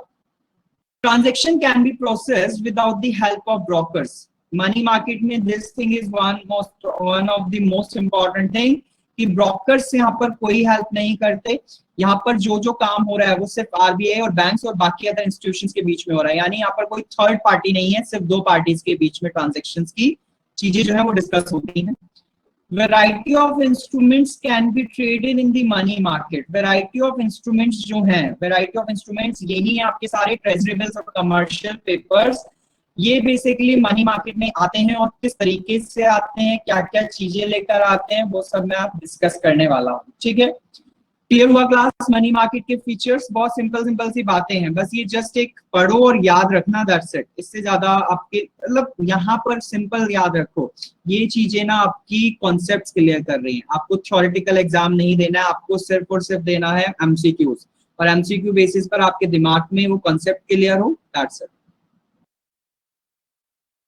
Transaction can be processed without the help of brokers. Money market में this thing is one of the most important thing कि brokers यहाँ पर कोई help नहीं करते। यहाँ पर जो जो काम हो रहा है वो सिर्फ आरबीआई और बैंक्स और बाकी अदर इंस्टीट्यूशंस के बीच में हो रहा है, यानी यहाँ पर कोई थर्ड पार्टी नहीं है, सिर्फ दो पार्टीज के बीच में ट्रांजैक्शंस की चीजें जो है वो डिस्कस होती हैं। Variety of instruments can be traded in the money market. Variety of instruments जो हैं, वैरायटी ऑफ इंस्ट्रूमेंट्स यही है आपके सारे ट्रेजरी बिल्स और कमर्शियल पेपर्स। ये बेसिकली मनी मार्केट में आते हैं और किस तरीके से आते हैं, क्या क्या चीजें लेकर आते हैं, वो सब मैं आप डिस्कस करने वाला हूँ। ठीक है? क्लियर हुआ क्लास? मनी मार्केट के फीचर्स बहुत सिंपल सिंपल सी बातें हैं, बस ये जस्ट एक पढ़ो और याद रखना, दैट्स इट। इससे ज्यादा आपके मतलब यहाँ पर सिंपल याद रखो। ये चीजें ना आपकी कॉन्सेप्ट्स क्लियर कर रही हैं, आपको थ्योरेटिकल एग्जाम नहीं देना है, आपको सिर्फ और सिर्फ देना है एमसीक्यूज, और एमसीक्यू बेसिस पर आपके दिमाग में वो कॉन्सेप्ट क्लियर हो, दैट्स इट।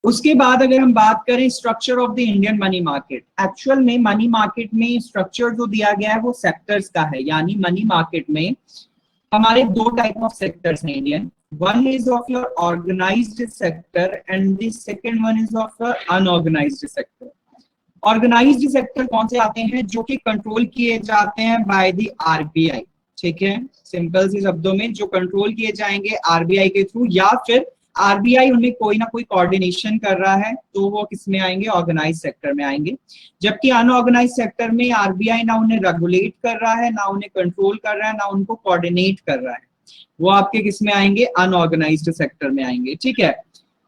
उसके बाद अगर हम बात करें structure of the Indian money market, actual में मनी मार्केट में स्ट्रक्चर जो दिया गया है वो सेक्टर्स का है, यानी मनी मार्केट में हमारे दो टाइप ऑफ सेक्टर्स हैं Indian. One is of your organised sector and the second one is of your unorganised sector. Organised sector कौन से आते हैं? जो कि कंट्रोल किए जाते हैं बाय द आरबीआई। ठीक है? सिंपल सी शब्दों में जो कंट्रोल किए जाएंगे आरबीआई के थ्रू, या फिर आरबीआई उनमें कोई ना कोई कोऑर्डिनेशन कर रहा है, तो वो किस में आएंगे? ऑर्गेनाइज सेक्टर में आएंगे। जबकि अनऑर्गेनाइज सेक्टर में आरबीआई ना उन्हें रेगुलेट कर रहा है, ना उन्हें कंट्रोल कर रहा है, ना उनको कोऑर्डिनेट कर रहा है, वो आपके किस में आएंगे? अनऑर्गेनाइज्ड सेक्टर में आएंगे। ठीक है?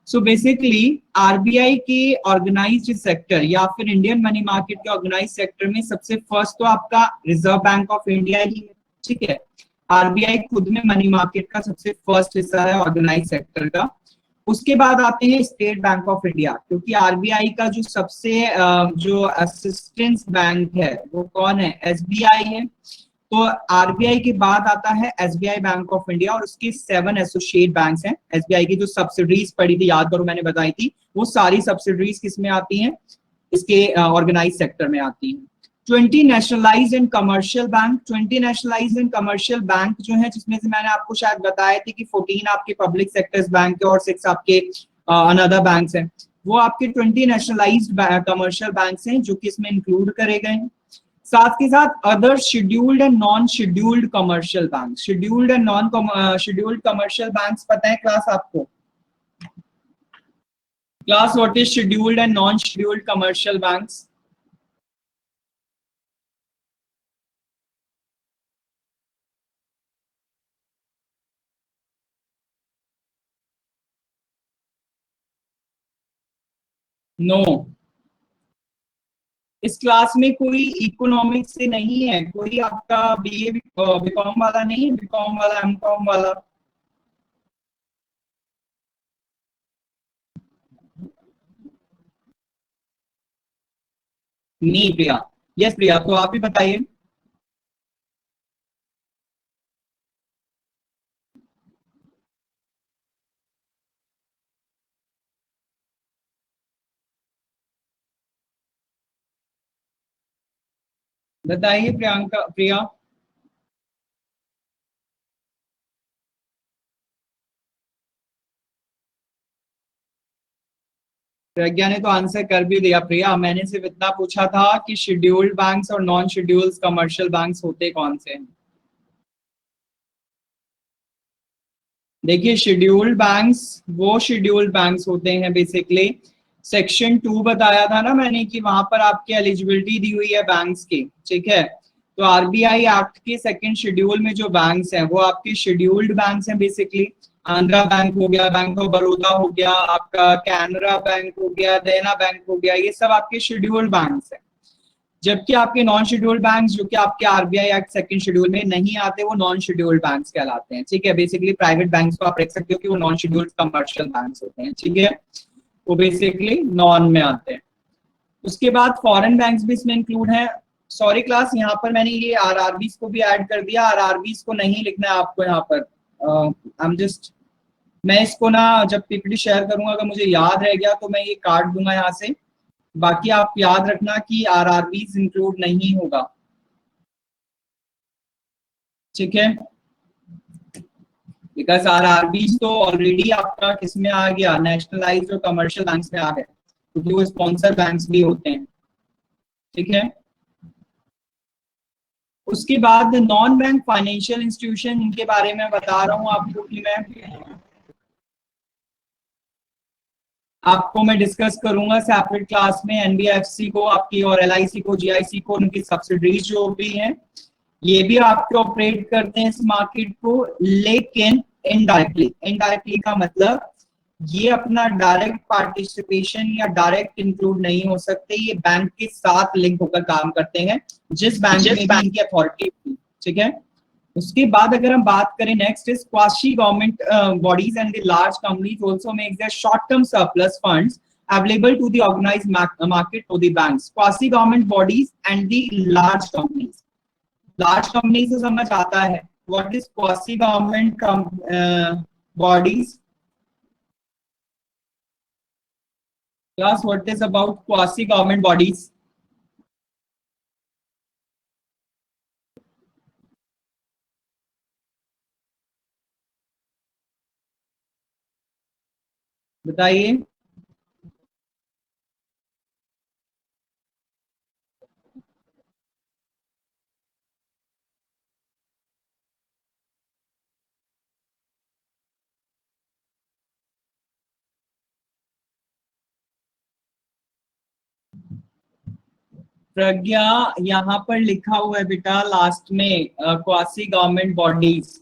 सो बेसिकली आरबीआई के ऑर्गेनाइज्ड सेक्टर या फिर इंडियन मनी मार्केट के ऑर्गेनाइज्ड सेक्टर में सबसे फर्स्ट तो आपका रिजर्व बैंक ऑफ इंडिया ही है। ठीक है? आरबीआई खुद में मनी मार्केट का सबसे फर्स्ट हिस्सा है ऑर्गेनाइज सेक्टर का। उसके बाद आते हैं स्टेट बैंक ऑफ इंडिया, क्योंकि आरबीआई का जो सबसे जो असिस्टेंस बैंक है वो कौन है? एसबीआई है। तो आरबीआई के बाद आता है एसबीआई बैंक ऑफ इंडिया और उसकी 7 एसोसिएट बैंक्स हैं। एसबीआई की जो सब्सिडरीज पड़ी थी, याद करो मैंने बताई थी, वो सारी सब्सिडरीज किस में आती हैं? इसके ऑर्गेनाइज सेक्टर में आती हैं। 20 nationalised and commercial bank, 20 nationalised and commercial bank जो है, जिसमें से मैंने आपको शायद बताया थी कि 14 आपके पब्लिक सेक्टर्स बैंक है और 6 आपके अनदर बैंक्स हैं, वो आपके 20 नेशनलाइज्ड कमर्शियल बैंक्स हैं जो कि इसमें इंक्लूड करे गए हैं। साथ के साथ other scheduled and non scheduled commercial bank. Scheduled and non scheduled commercial banks पता है क्लास आपको? Class what is scheduled and non scheduled commercial banks? No, इस क्लास में कोई इकोनॉमिक्स से नहीं है, कोई आपका बीए बीकॉम वाला नहीं है, बीकॉम वाला, एमकॉम वाला। नहीं भैया, यस प्रिया, तो आप भी बताइए। बताइए प्रियंका, प्रिया। प्रज्ञा ने तो आंसर कर भी दिया प्रिया। मैंने सिर्फ इतना पूछा था कि शेड्यूल्ड बैंक्स और नॉन शेड्यूल्ड कमर्शियल बैंक्स होते कौन से हैं। देखिए, शेड्यूल्ड बैंक्स वो शेड्यूल्ड बैंक्स होते हैं बेसिकली। सेक्शन 2 बताया था ना मैंने कि वहां पर आपकी एलिजिबिलिटी दी हुई है बैंक्स की, ठीक है। तो आरबीआई एक्ट के सेकंड शेड्यूल में जो बैंक्स हैं वो आपके शेड्यूल्ड बैंक्स हैं बेसिकली। आंध्रा बैंक हो गया, बैंक ऑफ बड़ौदा हो गया, आपका कैनरा बैंक हो गया, देना बैंक हो गया, ये सब आपके शेड्यूल्ड बैंक्स हैं। जबकि आपके नॉन शेड्यूल्ड बैंक्स जो कि आपके आरबीआई एक्ट सेकंड शेड्यूल में नहीं आते, वो नॉन शेड्यूल्ड बैंक्स कहलाते हैं, ठीक है। बेसिकली प्राइवेट बैंक्स को आप देख सकते हो कि वो नॉन शेड्यूल्ड कमर्शियल बैंक्स होते हैं, ठीक है। वो बेसिकली नॉन में आते हैं। उसके बाद फॉरेन बैंक्स भी इसमें इंक्लूड हैं। सॉरी क्लास, यहाँ पर मैंने ये आरआरबीज को भी ऐड कर दिया। आरआरबीज को नहीं लिखना है आपको यहाँ पर। आई एम जस्ट, मैं इसको ना जब पीपीटी शेयर करूंगा अगर मुझे याद रह गया तो मैं ये काट दूंगा यहाँ से। बाकी आप याद रखना कि आरआरबीज इंक्लूड नहीं होगा, ठीक है। बिकॉज आरआरबीज तो ऑलरेडी आपका किसमें आ गया, नेशनलाइज्ड और कमर्शियल बैंक्स में आ गए, क्योंकि वो स्पॉन्सर बैंक्स भी होते हैं, ठीक है। उसके बाद नॉन बैंक फाइनेंशियल इंस्टीट्यूशन, इनके बारे में बता रहा हूँ आपको कि मैं डिस्कस करूंगा सेपरेट क्लास में। एनबीएफसी को आपकी और एलआईसी को, जीआईसी को, उनकी सब्सिडरीज जो भी हैं, ये भी आपके ऑपरेट करते हैं इस मार्केट को, लेकिन इनडायरेक्टली। इनडायरेक्टली का मतलब ये अपना डायरेक्ट पार्टिसिपेशन या डायरेक्ट इंक्लूड नहीं हो सकते, ये बैंक के साथ लिंक होकर काम करते हैं, जिस बैंक में भी इनकी अथॉरिटी, ठीक है। उसके बाद अगर हम बात करें, next is quasi government bodies and the large companies also make their short term surplus funds available to the organized market for the banks. Quasi government bodies and the large companies. Large companies से समझ आता है। What is quasi government bodies? Class, what is about quasi government bodies? बताइए। प्रज्ञा, यहाँ पर लिखा हुआ है बेटा लास्ट में quasi government bodies.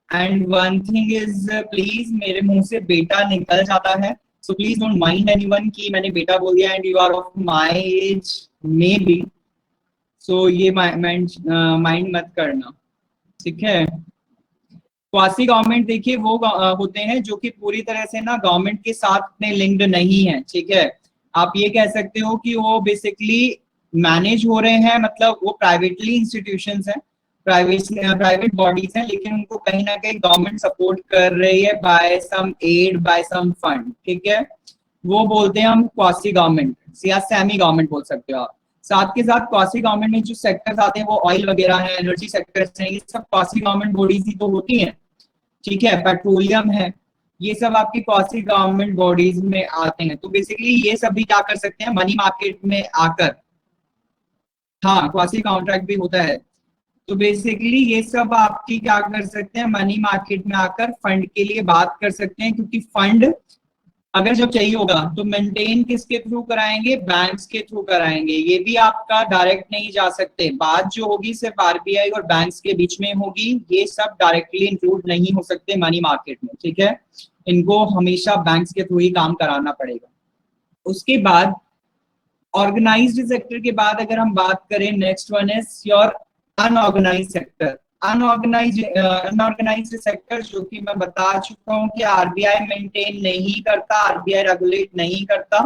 And one thing is, please मेरे मुंह से बेटा निकल जाता है, so please don't mind anyone कि मैंने बेटा बोल दिया, and you are of my age maybe, so ये माइंड मत करना, ठीक है। क्वासी गवर्नमेंट देखिए वो होते हैं जो कि पूरी तरह से ना गवर्नमेंट के साथ में लिंक्ड नहीं है, ठीक है। आप ये कह सकते हो कि वो बेसिकली मैनेज हो रहे हैं, मतलब वो प्राइवेटली इंस्टीट्यूशंस हैं, प्राइवेट बॉडीज हैं, लेकिन उनको कहीं ना कहीं गवर्नमेंट सपोर्ट कर रही है बाय सम एड, बाय सम फंड, ठीक है। वो बोलते हैं हम क्वासी गवर्नमेंट या सेमी गवर्नमेंट बोल सकते हो आप। साथ के साथ क्वासी गवर्नमेंट में जो सेक्टर्स आते हैं वो ऑयल वगैरह है, एनर्जी सेक्टर्स हैं, ये सब क्वासी गवर्नमेंट बॉडीज ही तो होती हैं, ठीक है। पेट्रोलियम है, ये सब आपकी क्वासी गवर्नमेंट बॉडीज में आते हैं। तो बेसिकली ये सब भी क्या कर सकते हैं, मनी मार्केट में आकर, हाँ क्वासी कॉन्ट्रैक्ट भी होता है। तो बेसिकली ये सब आपकी क्या कर सकते हैं, मनी मार्केट में आकर फंड के लिए बात कर सकते हैं, क्योंकि फंड अगर जब चाहिए होगा तो मेंटेन किसके थ्रू कराएंगे, बैंक्स के थ्रू कराएंगे। ये भी आपका डायरेक्ट नहीं जा सकते, बात जो होगी सिर्फ आरबीआई और बैंक्स के बीच में होगी, ये सब डायरेक्टली इंक्लूड नहीं हो सकते मनी मार्केट में, ठीक है। इनको हमेशा बैंक्स के थ्रू ही काम कराना पड़ेगा। उसके बाद ऑर्गेनाइज्ड सेक्टर के बाद अगर हम बात करें, next one is your unorganised sector. Unorganised sector जो कि मैं बता चुका हूं कि आरबीआई मेंटेन नहीं करता, आरबीआई रेगुलेट नहीं करता,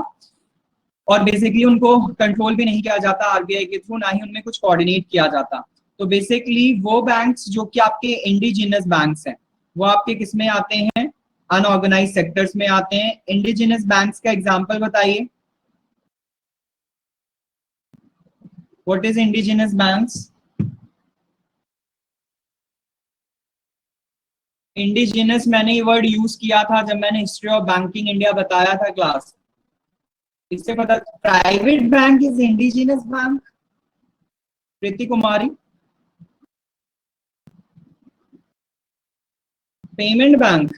और बेसिकली उनको कंट्रोल भी नहीं किया जाता आरबीआई के थ्रू, ना ही उनमें कुछ कोऑर्डिनेट किया जाता। तो बेसिकली वो बैंक्स जो कि आपके इंडिजिनस बैंक्स हैं, वो आपके किस में आते हैं, अनऑर्गेनाइज सेक्टर्स में आते हैं। इंडिजिनस बैंक्स का एग्जांपल बताइए, what is indigenous banks? Indigenous मैंने ये वर्ड यूज किया था जब मैंने हिस्ट्री ऑफ बैंकिंग इंडिया बताया था क्लास। इससे पता, private bank is indigenous bank. Preeti Kumari, payment bank,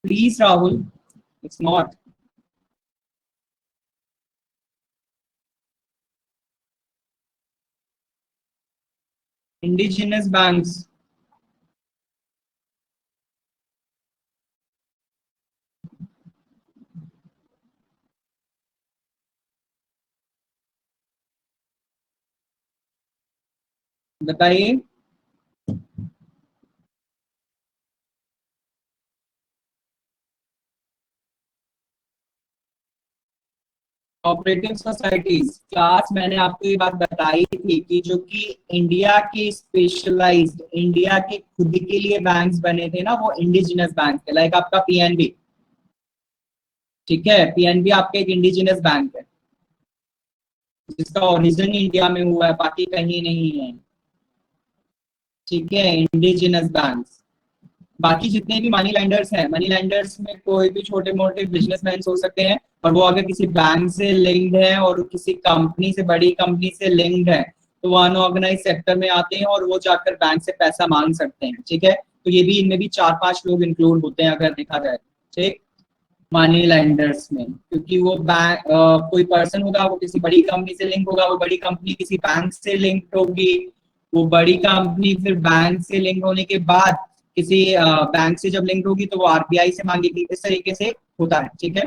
please Rahul, it's not. Indigenous banks, बताइए। कोऑपरेटिव सोसाइटीज, क्लास मैंने आपको ये बात बताई थी कि जो कि इंडिया के स्पेशलाइज्ड, इंडिया के खुद के लिए बैंक्स बने थे ना, वो इंडिजिनस बैंक थे। लाइक आपका पीएनबी, ठीक है, पीएनबी आपका एक इंडिजिनस बैंक है जिसका ओरिजिन इंडिया में हुआ है, बाकी कहीं नहीं है। ठीक है, इंडिजिनस बैंक्स। बाकी जितने भी मनी लैंडर्स हैं, मनी लैंडर्स में कोई भी छोटे मोटे बिजनेसमैन हो सकते हैं, और वो अगर किसी बैंक से लिंक्ड है और किसी कंपनी से, बड़ी कंपनी से लिंक्ड है, तो वो अनऑर्गेनाइज सेक्टर में आते हैं और वो जाकर बैंक से पैसा मांग सकते हैं। ठीक है, तो ये भी, इनमें भी 4-5 लोग इंक्लूड होते हैं अगर देखा जाए। ठीक, मनी लैंडर्स में, क्योंकि वो बैंक, कोई पर्सन होगा, वो किसी बड़ी कंपनी से लिंक होगा, वो बड़ी कंपनी किसी बैंक से लिंक होगी, वो बड़ी कंपनी फिर बैंक से लिंक होने के बाद किसी बैंक से जब लिंक होगी तो वो आरबीआई से मांगेगी। इस तरीके से होता है। ठीक है,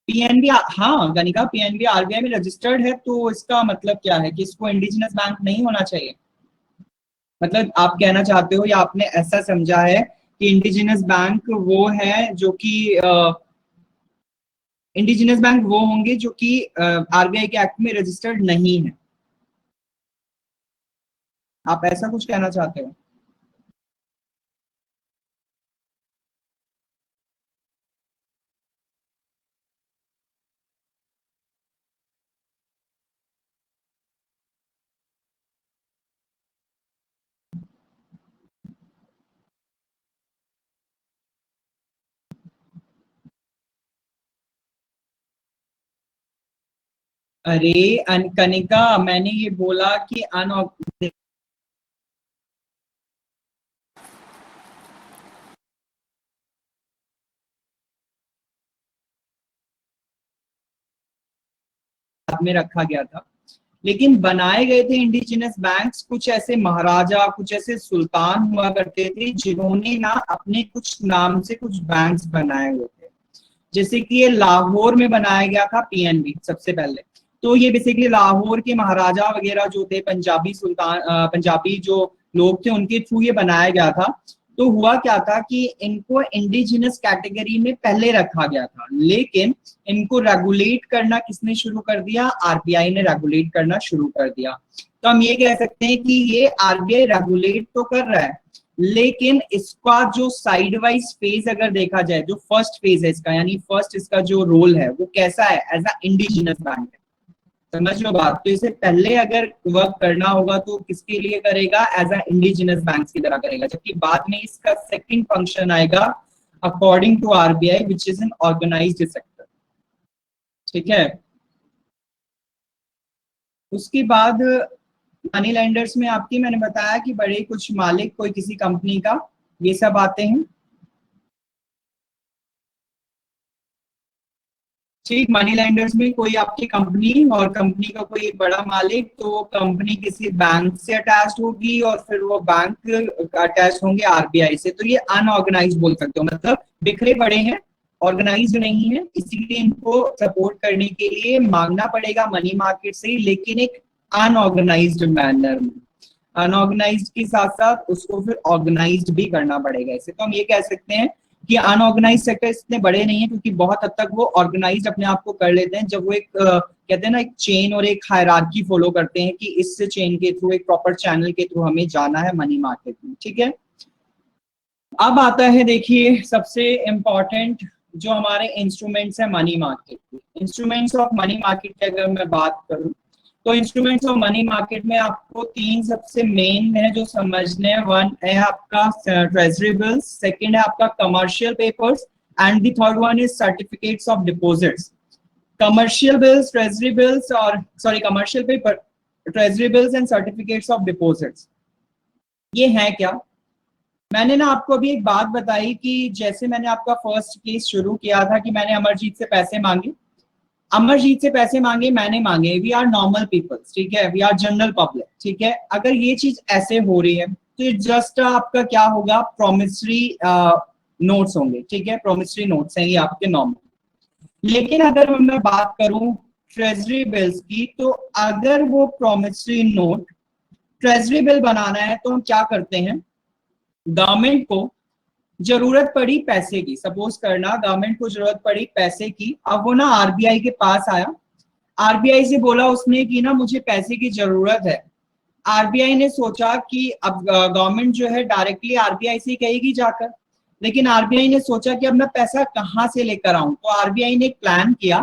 पीएनबी, हाँ गनिका, पीएनबी आरबीआई में रजिस्टर्ड है, तो इसका मतलब क्या है कि इसको इंडिजिनस बैंक नहीं होना चाहिए? मतलब आप कहना चाहते हो या आपने ऐसा समझा है कि इंडिजिनस बैंक वो है जो कि इंडिजिनस बैंक वो होंगे जो कि आरबीआई के एक्ट में रजिस्टर्ड नहीं है? आप ऐसा कुछ कहना चाहते हो? अरे कनिका, मैंने ये बोला कि में रखा गया था, लेकिन बनाए गए थे इंडिजिनस बैंक्स कुछ ऐसे महाराजा, कुछ ऐसे सुल्तान हुआ करते थे जिन्होंने ना अपने कुछ नाम से कुछ बैंक्स बनाए हुए थे। जैसे कि ये लाहौर में बनाया गया था पीएनबी सबसे पहले। तो ये बेसिकली लाहौर के महाराजा वगैरह जो थे, पंजाबी सुल्तान, पंजाबी जो लोग थे, उनके थ्रू ये बनाया गया था। तो हुआ क्या था कि इनको इंडिजिनस कैटेगरी में पहले रखा गया था, लेकिन इनको रेगुलेट करना किसने शुरू कर दिया? आरबीआई ने रेगुलेट करना शुरू कर दिया। तो हम ये कह सकते हैं कि ये आरबीआई रेगुलेट तो कर रहा है, लेकिन इसका जो साइड वाइज फेज अगर देखा जाए, जो फर्स्ट फेज है इसका, यानी फर्स्ट इसका जो रोल है वो कैसा है? एज अ इंडिजिनस बैंक है। समझ लो बात। तो इसे पहले अगर वर्क करना होगा तो किसके लिए करेगा? एज अ इंडिजिनस बैंक की तरह करेगा, जबकि बाद में इसका सेकंड फंक्शन आएगा according to RBI, which is an organised sector. ठीक है, उसके बाद मनी लेंडर्स में आपकी, मैंने बताया कि बड़े कुछ मालिक, कोई किसी कंपनी का, ये सब आते हैं। ठीक, मनी लेंडर्स में कोई आपकी कंपनी, और कंपनी का कोई एक बड़ा मालिक, तो कंपनी किसी बैंक से अटैच्ड होगी और फिर वो बैंक अटैच होंगे आरबीआई से। तो ये अनऑर्गेनाइज बोल सकते हो, मतलब बिखरे पड़े हैं, ऑर्गेनाइज नहीं है, इसीलिए इनको सपोर्ट करने के लिए मांगना पड़ेगा मनी मार्केट से ही, लेकिन एक अनऑर्गेनाइज्ड मैनर में। अनऑर्गेनाइज्ड के साथ साथ उसको फिर ऑर्गेनाइज्ड भी करना पड़ेगा। इसे तो हम ये कह सकते हैं कि अनऑर्गेनाइज्ड सेक्टर इतने बड़े नहीं है, क्योंकि बहुत हद तक वो ऑर्गेनाइज्ड अपने आप को कर लेते हैं जब वो एक कहते हैं ना एक चेन और एक हायरार्की फॉलो करते हैं कि इस चेन के थ्रू, एक प्रॉपर चैनल के थ्रू हमें जाना है मनी मार्केट में। ठीक है, अब आता है देखिए सबसे इंपॉर्टेंट जो हमारे इंस्ट्रूमेंट्स है मनी मार्केट के। इंस्ट्रूमेंट्स ऑफ मनी मार्केट की अगर मैं बात करूं तो इंस्ट्रूमेंट्स ऑफ मनी मार्केट में आपको तीन सबसे मेन है जो समझने हैं। वन है आपका ट्रेजरी बिल्स, सेकंड है आपका commercial papers, and the third one is certificates of deposits. Commercial bills, treasury bills और sorry commercial paper, treasury bills and certificates of deposits, ये है क्या? मैंने ना आपको अभी एक बात बताई कि जैसे मैंने आपका फर्स्ट केस शुरू किया था कि मैंने अमरजीत से पैसे मांगे, अमरजीत से पैसे मांगे, मैंने मांगे, वी आर नॉर्मल पीपल्स, ठीक है, वी आर जनरल पब्लिक, ठीक है। अगर ये चीज ऐसे हो रही है तो जस्ट आपका क्या होगा, प्रोमिसरी नोट्स होंगे, ठीक है, प्रोमिसरी नोट्स हैं ये आपके नॉर्मल। लेकिन अगर मैं बात करूं ट्रेजरी बिल्स की, तो अगर वो प्रोमिसरी नोट ट्रेजरी बिल बनाना है तो हम क्या करते हैं, गवर्नमेंट को जरूरत पड़ी पैसे की, सपोज करना गवर्नमेंट को जरूरत पड़ी पैसे की, अब वो ना आरबीआई के पास आया, आरबीआई से बोला उसने कि ना मुझे पैसे की जरूरत है। आरबीआई ने सोचा कि अब गवर्नमेंट जो है डायरेक्टली आरबीआई से कहेगी जाकर, लेकिन आरबीआई ने सोचा कि अब मैं पैसा कहां से लेकर आऊं, तो आरबीआई ने एक प्लान किया।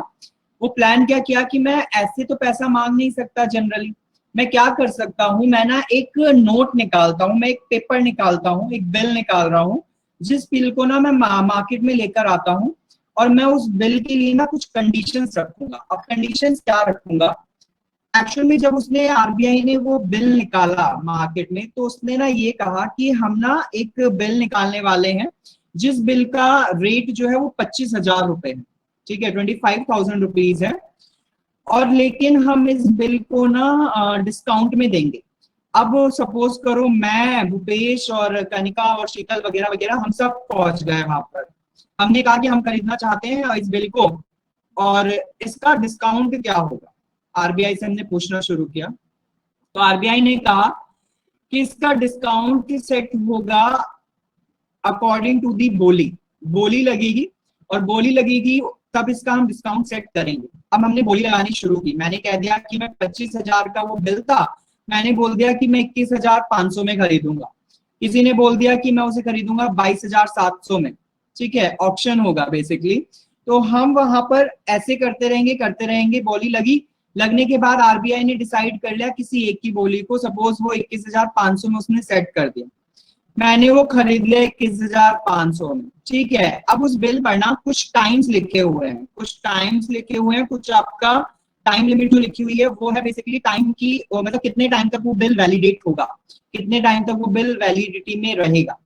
वो प्लान क्या किया कि मैं ऐसे तो पैसा मांग नहीं सकता जनरली, मैं क्या कर सकता हूं, मैं ना एक नोट निकालता हूं, मैं एक पेपर निकालता हूं, एक बिल निकाल रहा हूं, जिस बिल को ना मैं मार्केट में लेकर आता हूं, और मैं उस बिल के लिए ना कुछ कंडीशंस रखूंगा। अब कंडीशंस क्या रखूंगा, एक्चुअल में जब उसने आरबीआई ने वो बिल निकाला मार्केट में, तो उसने ना ये कहा कि हम ना एक बिल निकालने वाले हैं जिस बिल का रेट जो है वो 25,000 रुपए है, ठीक है, 25,000 रुपीज है, और लेकिन हम इस बिल को ना डिस्काउंट में देंगे। अब सपोज करो मैं, भूपेश और कनिका और शीतल वगैरह वगैरह हम सब पहुंच गए वहां पर, हमने कहा कि हम खरीदना चाहते हैं इस बिल को और इसका डिस्काउंट क्या होगा, आरबीआई से हमने पूछना शुरू किया। तो आरबीआई ने कहा कि इसका डिस्काउंट सेट होगा अकॉर्डिंग टू दी बोली, बोली लगेगी, और बोली लगेगी तब इसका हम डिस्काउंट सेट करेंगे। अब हमने बोली लगानी शुरू की, मैंने कह दिया कि मैं 25,000 का वो बिल था, मैंने बोल दिया कि मैं 21,500 में खरीदूंगा, किसी ने बोल दिया कि मैं उसे खरीदूंगा 22,700 में, ठीक है, ऑप्शन होगा बेसिकली। तो हम वहां पर ऐसे करते रहेंगे, बोली लगी, लगने के बाद आरबीआई ने डिसाइड कर लिया किसी एक की बोली को, सपोज वो 21,500 में उसने सेट कर दिया, मैंने वो खरीद लिया 21,500 में, ठीक है। अब उस बिल पर ना कुछ टाइम्स लिखे हुए हैं, कुछ टाइम्स लिखे हुए हैं, कुछ आपका टाइम लिमिट जो लिखी हुई है वो है बेसिकली टाइम की, मतलब कितने टाइम तक वो बिल वैलिडेट होगा, कितने टाइम तक वो बिल वैलिडिटी में रहेगा।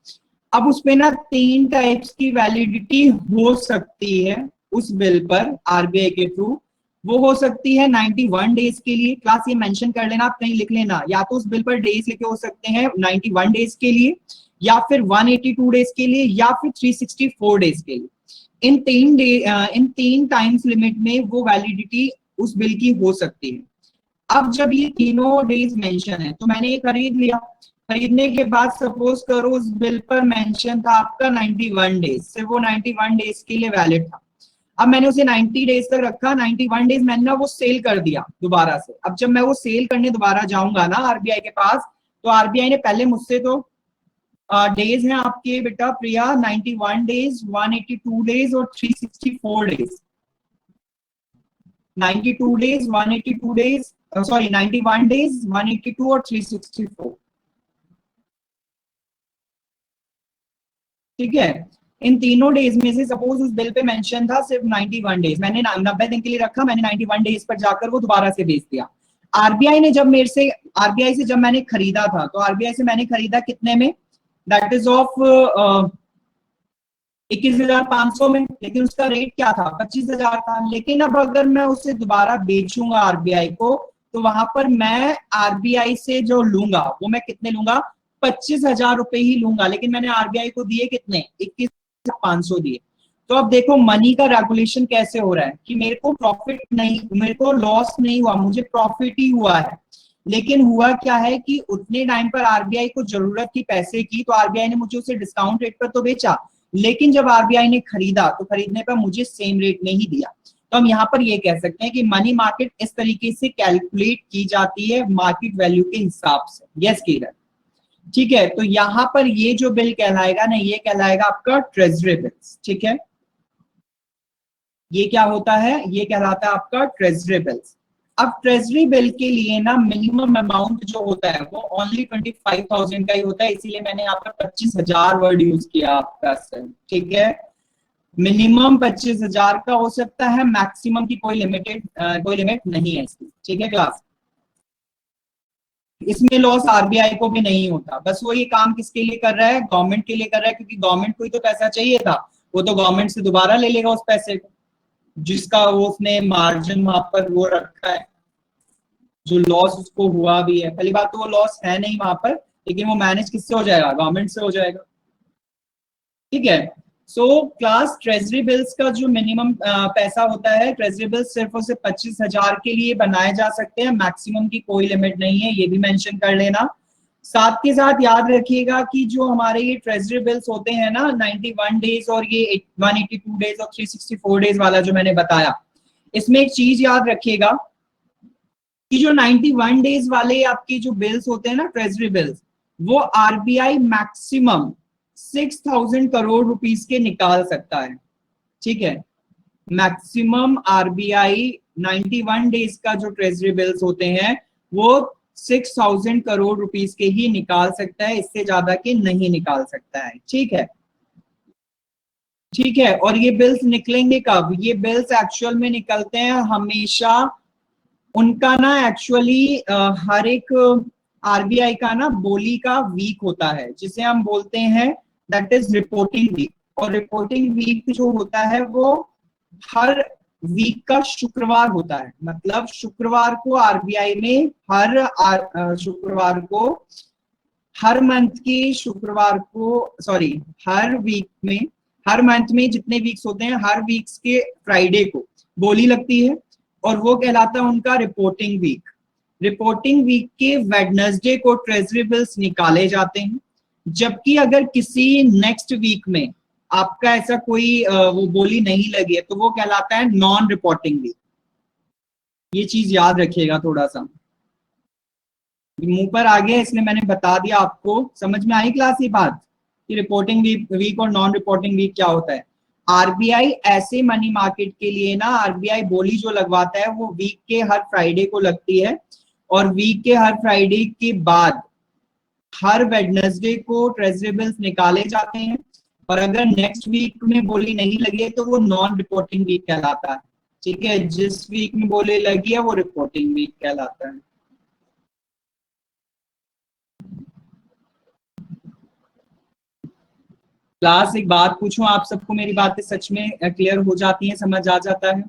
अब उसपे ना 3 टाइप्स की वैलिडिटी हो सकती है उस बिल पर आरबीआई के थ्रू। वो हो सकती है 91 डेज के लिए, क्लास ये मेंशन कर लेना, आप कहीं लिख लेना, या तो उस बिल पर डेज लिखे हो सकते हैं 91 डेज के लिए, या फिर 182 डेज के लिए, या फिर 364 डेज के लिए। इन तीन टाइम्स लिमिट में वो वैलिडिटी उस बिल की हो सकती है। अब जब ये तीनों डेज मेंशन है तो मैंने ये खरीद लिया, खरीदने के बाद सपोज करो उस बिल पर मेंशन था आपका 91 डेज, सिर्फ वो 91 डेज के लिए वैलिड था। अब मैंने उसे 90 डेज तक रखा, 91 डेज मैंने ना वो सेल कर दिया दोबारा से। अब जब मैं वो सेल करने दोबारा जाऊंगा ना आरबीआई के पास, तो आरबीआई ने पहले मुझसे तो डेज हैं आपके बेटा प्रिया 91 डेज, 182 डेज और 364 days, 92 days, 182 days, sorry 91 days, 182 और 364, ठीक है। इन तीनों डेज में से सपोज उस बिल पे मेंशन था सिर्फ 91 डेज, मैंने 90 दिन के लिए रखा, मैंने 91 डेज पर जाकर वो दोबारा से बेच दिया। आरबीआई ने जब मेरे से, आरबीआई से जब मैंने खरीदा था, तो आरबीआई से मैंने खरीदा कितने में, दैट इज ऑफ 21,500 में, लेकिन उसका रेट क्या था, 25,000 था। लेकिन अब अगर मैं उसे दोबारा बेचूंगा आरबीआई को, तो वहां पर मैं आरबीआई से जो लूंगा वो मैं कितने लूंगा, 25,000 रुपए ही लूंगा, लेकिन मैंने आरबीआई को दिए कितने, 21,500 दिए। तो अब देखो मनी का रेगुलेशन कैसे हो रहा है कि मेरे को प्रॉफिट नहीं, मेरे को लॉस नहीं हुआ, मुझे प्रॉफिट ही हुआ है। लेकिन हुआ क्या है कि उतने टाइम पर आरबीआई को जरूरत थी पैसे की, तो आरबीआई ने मुझे उसे डिस्काउंट रेट पर तो बेचा, लेकिन जब आरबीआई ने खरीदा तो खरीदने पर मुझे सेम रेट नहीं दिया। तो हम यहाँ पर ये कह सकते हैं कि मनी मार्केट इस तरीके से कैलकुलेट की जाती है मार्केट वैल्यू के हिसाब से। यस किरण, ठीक है। तो यहाँ पर ये जो बिल कहलाएगा ना, ये कहलाएगा आपका ट्रेजरी बिल्स। ठीक है, ये क्या होता है, ये कहलाता है आपका ट्रेजरी बिल्स। अब ट्रेजरी बिल के लिए ना मिनिमम अमाउंट जो होता है वो ओनली 25,000 का ही होता है, इसीलिए मैंने यहाँ पर 25,000 वर्ड यूज किया आपका सर। ठीक है, मिनिमम 25,000 का हो सकता है, मैक्सिमम की कोई लिमिट नहीं है इसकी। ठीक है क्लास, इसमें लॉस आरबीआई को भी नहीं होता। बस वो ये काम किसके लिए कर रहा है, गवर्नमेंट के लिए कर रहा है, क्योंकि गवर्नमेंट को ही तो पैसा चाहिए था, वो तो गवर्नमेंट से दोबारा ले लेगा उस पैसे को, जिसका वो उसने मार्जिन वहां पर वो रखा है, जो लॉस उसको हुआ भी है। पहली बात तो वो लॉस है नहीं वहां पर, लेकिन वो मैनेज किससे हो जाएगा, गवर्नमेंट से हो जाएगा। ठीक है, सो क्लास ट्रेजरी बिल्स का जो मिनिमम पैसा होता है, ट्रेजरी बिल्स सिर्फ और सिर्फ 25,000 के लिए बनाए जा सकते हैं, मैक्सिमम की कोई लिमिट नहीं है, ये भी मेंशन कर लेना। साथ के साथ याद रखिएगा कि जो हमारे ये ट्रेजरी बिल्स होते हैं ना, 91 डेज और ये 182 डेज और 364 डेज वाला जो मैंने बताया, इसमें एक चीज याद रखिएगा कि जो 91 डेज वाले आपके जो बिल्स होते हैं ना, ट्रेजरी बिल्स, वो आरबीआई मैक्सिमम 6,000 करोड़ रुपीस के निकाल सकता है। ठीक है, मैक्सिमम आरबीआई 91 डेज का जो ट्रेजरी बिल्स होते हैं वो 6,000 करोड़ रुपीस के ही निकाल सकता है, इससे ज्यादा के नहीं निकाल सकता है। ठीक है, ठीक है। और ये बिल्स निकलेंगे कब, ये बिल्स एक्चुअल में निकलते हैं हमेशा, उनका ना एक्चुअली हर एक आरबीआई का ना बोली का वीक होता है, जिसे हम बोलते हैं दैट इज रिपोर्टिंग वीक। और रिपोर्टिंग वीक जो होता है वो हर वीक का शुक्रवार होता है, मतलब शुक्रवार को आरबीआई में शुक्रवार को, हर मंथ के शुक्रवार को, सॉरी, हर वीक में, हर मंथ में जितने वीक्स होते हैं, हर वीक्स के फ्राइडे को बोली लगती है, और वो कहलाता है उनका रिपोर्टिंग वीक। रिपोर्टिंग वीक के वेडनेसडे को ट्रेजरी बिल्स निकाले जाते हैं, जबकि अगर किसी नेक्स्ट वीक में आपका ऐसा कोई वो बोली नहीं लगी है तो वो कहलाता है नॉन रिपोर्टिंग वीक। ये चीज याद रखिएगा थोड़ा सा, मुंह पर आ गया इसलिए मैंने बता दिया आपको। समझ में आई क्लास ये बात कि रिपोर्टिंग वीक और नॉन रिपोर्टिंग वीक क्या होता है। आरबीआई ऐसे मनी मार्केट के लिए ना, आरबीआई बोली जो लगवाता है वो वीक के हर फ्राइडे को लगती है, और वीक के हर फ्राइडे के बाद हर वेडनेसडे को ट्रेजरी बिल्स निकाले जाते हैं। और अगर नेक्स्ट वीक में बोली नहीं लगी है तो वो नॉन रिपोर्टिंग वीक कहलाता है। ठीक है, जिस वीक में बोली लगी है वो रिपोर्टिंग वीक कहलाता है। क्लास एक बात पूछूं, आप सबको मेरी बातें सच में क्लियर हो जाती हैं, समझ आ जाता है?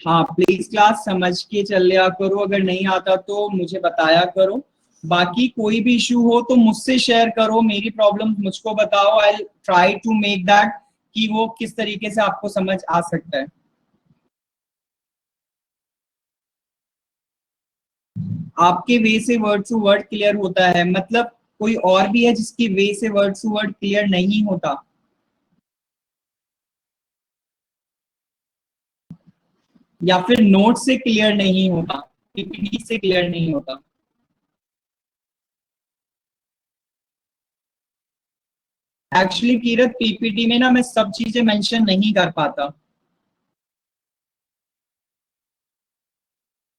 हाँ प्लीज क्लास समझ के चल लिया करो, अगर नहीं आता तो मुझे बताया करो। बाकी कोई भी इशू हो तो मुझसे शेयर करो, मेरी प्रॉब्लम मुझको बताओ, I try to make that कि वो किस तरीके से आपको समझ आ सकता है। आपके वे से वर्ड टू वर्ड क्लियर होता है, मतलब कोई और भी है जिसकी वे से वर्ड टू वर्ड क्लियर नहीं होता, या फिर नोट से क्लियर नहीं होता, पीपीटी से क्लियर नहीं होता? एक्चुअली कीरत पीपीटी में ना मैं सब चीजें मेंशन नहीं कर पाता,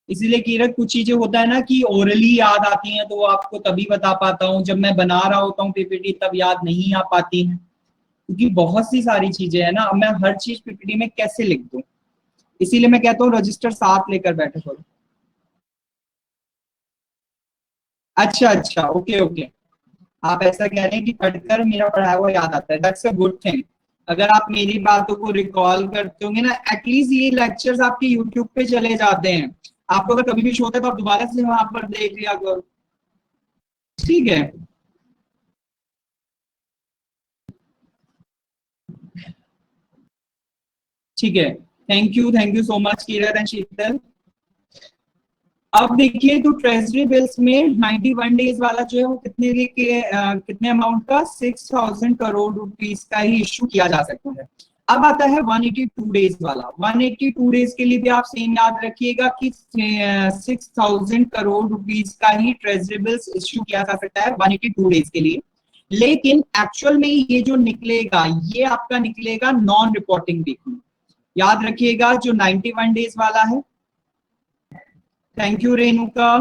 इसीलिए कीरत कुछ चीजें होता है ना कि ओरली याद आती हैं तो वो आपको तभी बता पाता हूँ, जब मैं बना रहा होता हूँ पीपीटी तब याद नहीं आ पाती हैं, क्योंकि बहुत सी सारी चीजें है ना, अब मैं हर चीज पीपीटी में कैसे लिख दूं, इसीलिए मैं कहता हूँ रजिस्टर साथ लेकर बैठे करो। अच्छा अच्छा, ओके ओके, आप ऐसा कह रहे हैं कि पढ़कर मेरा पढ़ाया हुआ याद आता है, दैट्स अ गुड थिंग। अगर आप मेरी बातों को रिकॉल करते होंगे ना, एटलीस्ट ये लेक्चर्स आपके यूट्यूब पे चले जाते हैं, आपको अगर कभी भी शो होता है तो आप दोबारा से वहां पर देख लिया करो। ठीक है, ठीक है, thank you so much Kiran and Sheetal. अब देखिए तो ट्रेजरी बिल्स में 91 डेज वाला जो है वो कितने अमाउंट का 6000 करोड़ रुपीस का ही इश्यू किया जा सकता है। अब आता है 182 डेज वाला। 182 डेज के लिए भी आप सेम याद रखिएगा कि 6000 करोड़ रुपीस का ही ट्रेजरी बिल्स इश्यू किया जा सकता है 182 डेज के लिए। लेकिन एक्चुअल में ये जो निकलेगा ये आपका निकलेगा नॉन रिपोर्टिंग वीक में। याद रखिएगा जो 91 डेज वाला है, थैंक यू रेणुका,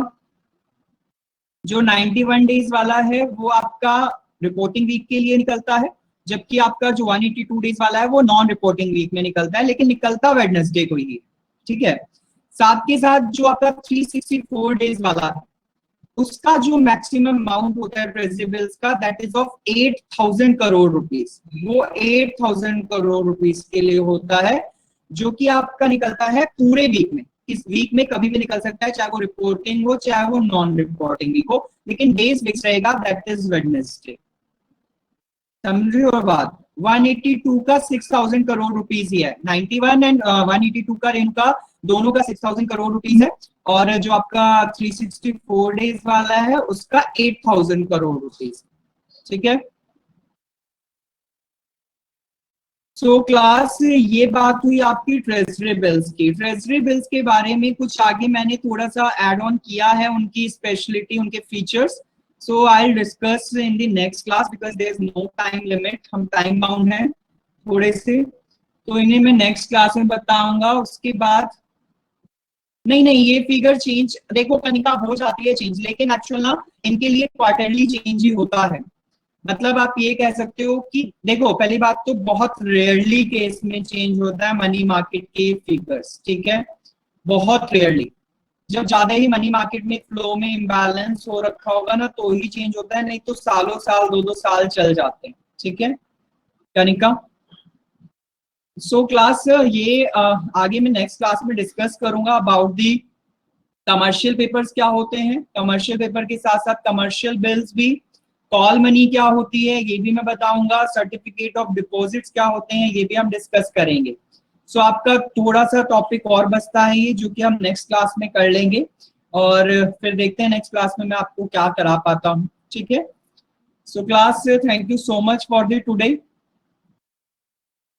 जो 91 डेज वाला है वो आपका रिपोर्टिंग वीक के लिए निकलता है, जबकि आपका जो 182 डेज वाला है वो नॉन रिपोर्टिंग वीक में निकलता है, लेकिन निकलता वेडनेसडे को ही। ठीक है, साथ के साथ जो आपका 364 डेज वाला है उसका जो मैक्सिमम अमाउंट होता है ट्रेजरी बिल्स का that is of 8000 crore rupees. वो 8000 करोड़ रुपीस के लिए होता है, जो कि आपका निकलता है पूरे वीक में। इस वीक में कभी भी निकल सकता है, चाहे वो रिपोर्टिंग हो चाहे वो नॉन रिपोर्टिंग वीक हो, लेकिन डेज फिक्स रहेगा दैट इज वेडनेसडे। समझे और बात। 182 का 6000 करोड़ रुपीस ही है, 91 एंड 182 का रेन का दोनों का 6000 करोड़ रुपीस है, और जो आपका 364 डेज वाला है उसका 8000 करोड़ रुपीस। ठीक है, सो क्लास ये बात हुई आपकी ट्रेजरी बिल्स की। ट्रेजरी बिल्स के बारे में कुछ आगे मैंने थोड़ा सा ऐड ऑन किया है, उनकी स्पेशलिटी, उनके features. So I will discuss in the next class because there is no time limit, हम टाइम बाउंड हैं थोड़े से, तो इन्हें मैं नेक्स्ट क्लास में बताऊंगा। उसके बाद नहीं ये फिगर चेंज देखो कनिका हो जाती है चेंज, लेकिन एक्चुअल ना इनके लिए क्वार्टरली चेंज ही होता है। मतलब आप ये कह सकते हो कि देखो पहली बात तो बहुत रेयरली केस में चेंज होता है मनी मार्केट के फिगर्स। ठीक है, बहुत रेयरली, जब ज्यादा ही मनी मार्केट में फ्लो में इम्बैलेंस हो रखा होगा ना तो ही चेंज होता है, नहीं तो सालों साल 2-2 साल चल जाते हैं। ठीक है कनिका, सो क्लास ये आगे मैं नेक्स्ट क्लास में डिस्कस करूंगा अबाउट दी कमर्शियल पेपर्स क्या होते हैं, कमर्शियल पेपर के साथ साथ कमर्शियल बिल्स भी, कॉल मनी क्या होती है ये भी मैं बताऊंगा, सर्टिफिकेट ऑफ डिपॉजिट्स क्या होते हैं ये भी हम डिस्कस करेंगे। सो आपका थोड़ा सा टॉपिक और बचता है ये, जो कि हम नेक्स्ट क्लास में कर लेंगे, और फिर देखते हैं नेक्स्ट क्लास में मैं आपको क्या करा पाता हूँ। ठीक है, so class thank you so much for the today.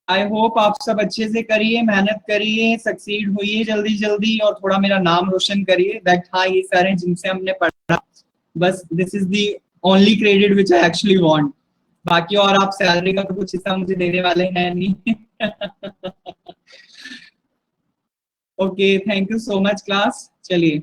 I hope आप सब अच्छे से करिए, मेहनत करिए, सक्सीड होइए जल्दी जल्दी, और थोड़ा मेरा नाम रोशन करिए दैट हाँ ये सारे जिनसे हमने पढ़ा, बस this is the only credit which I actually want. बाकी और आप सैलरी का तो कुछ हिस्सा मुझे देने वाले हैं नहीं। Okay, thank you so much class, चलिए।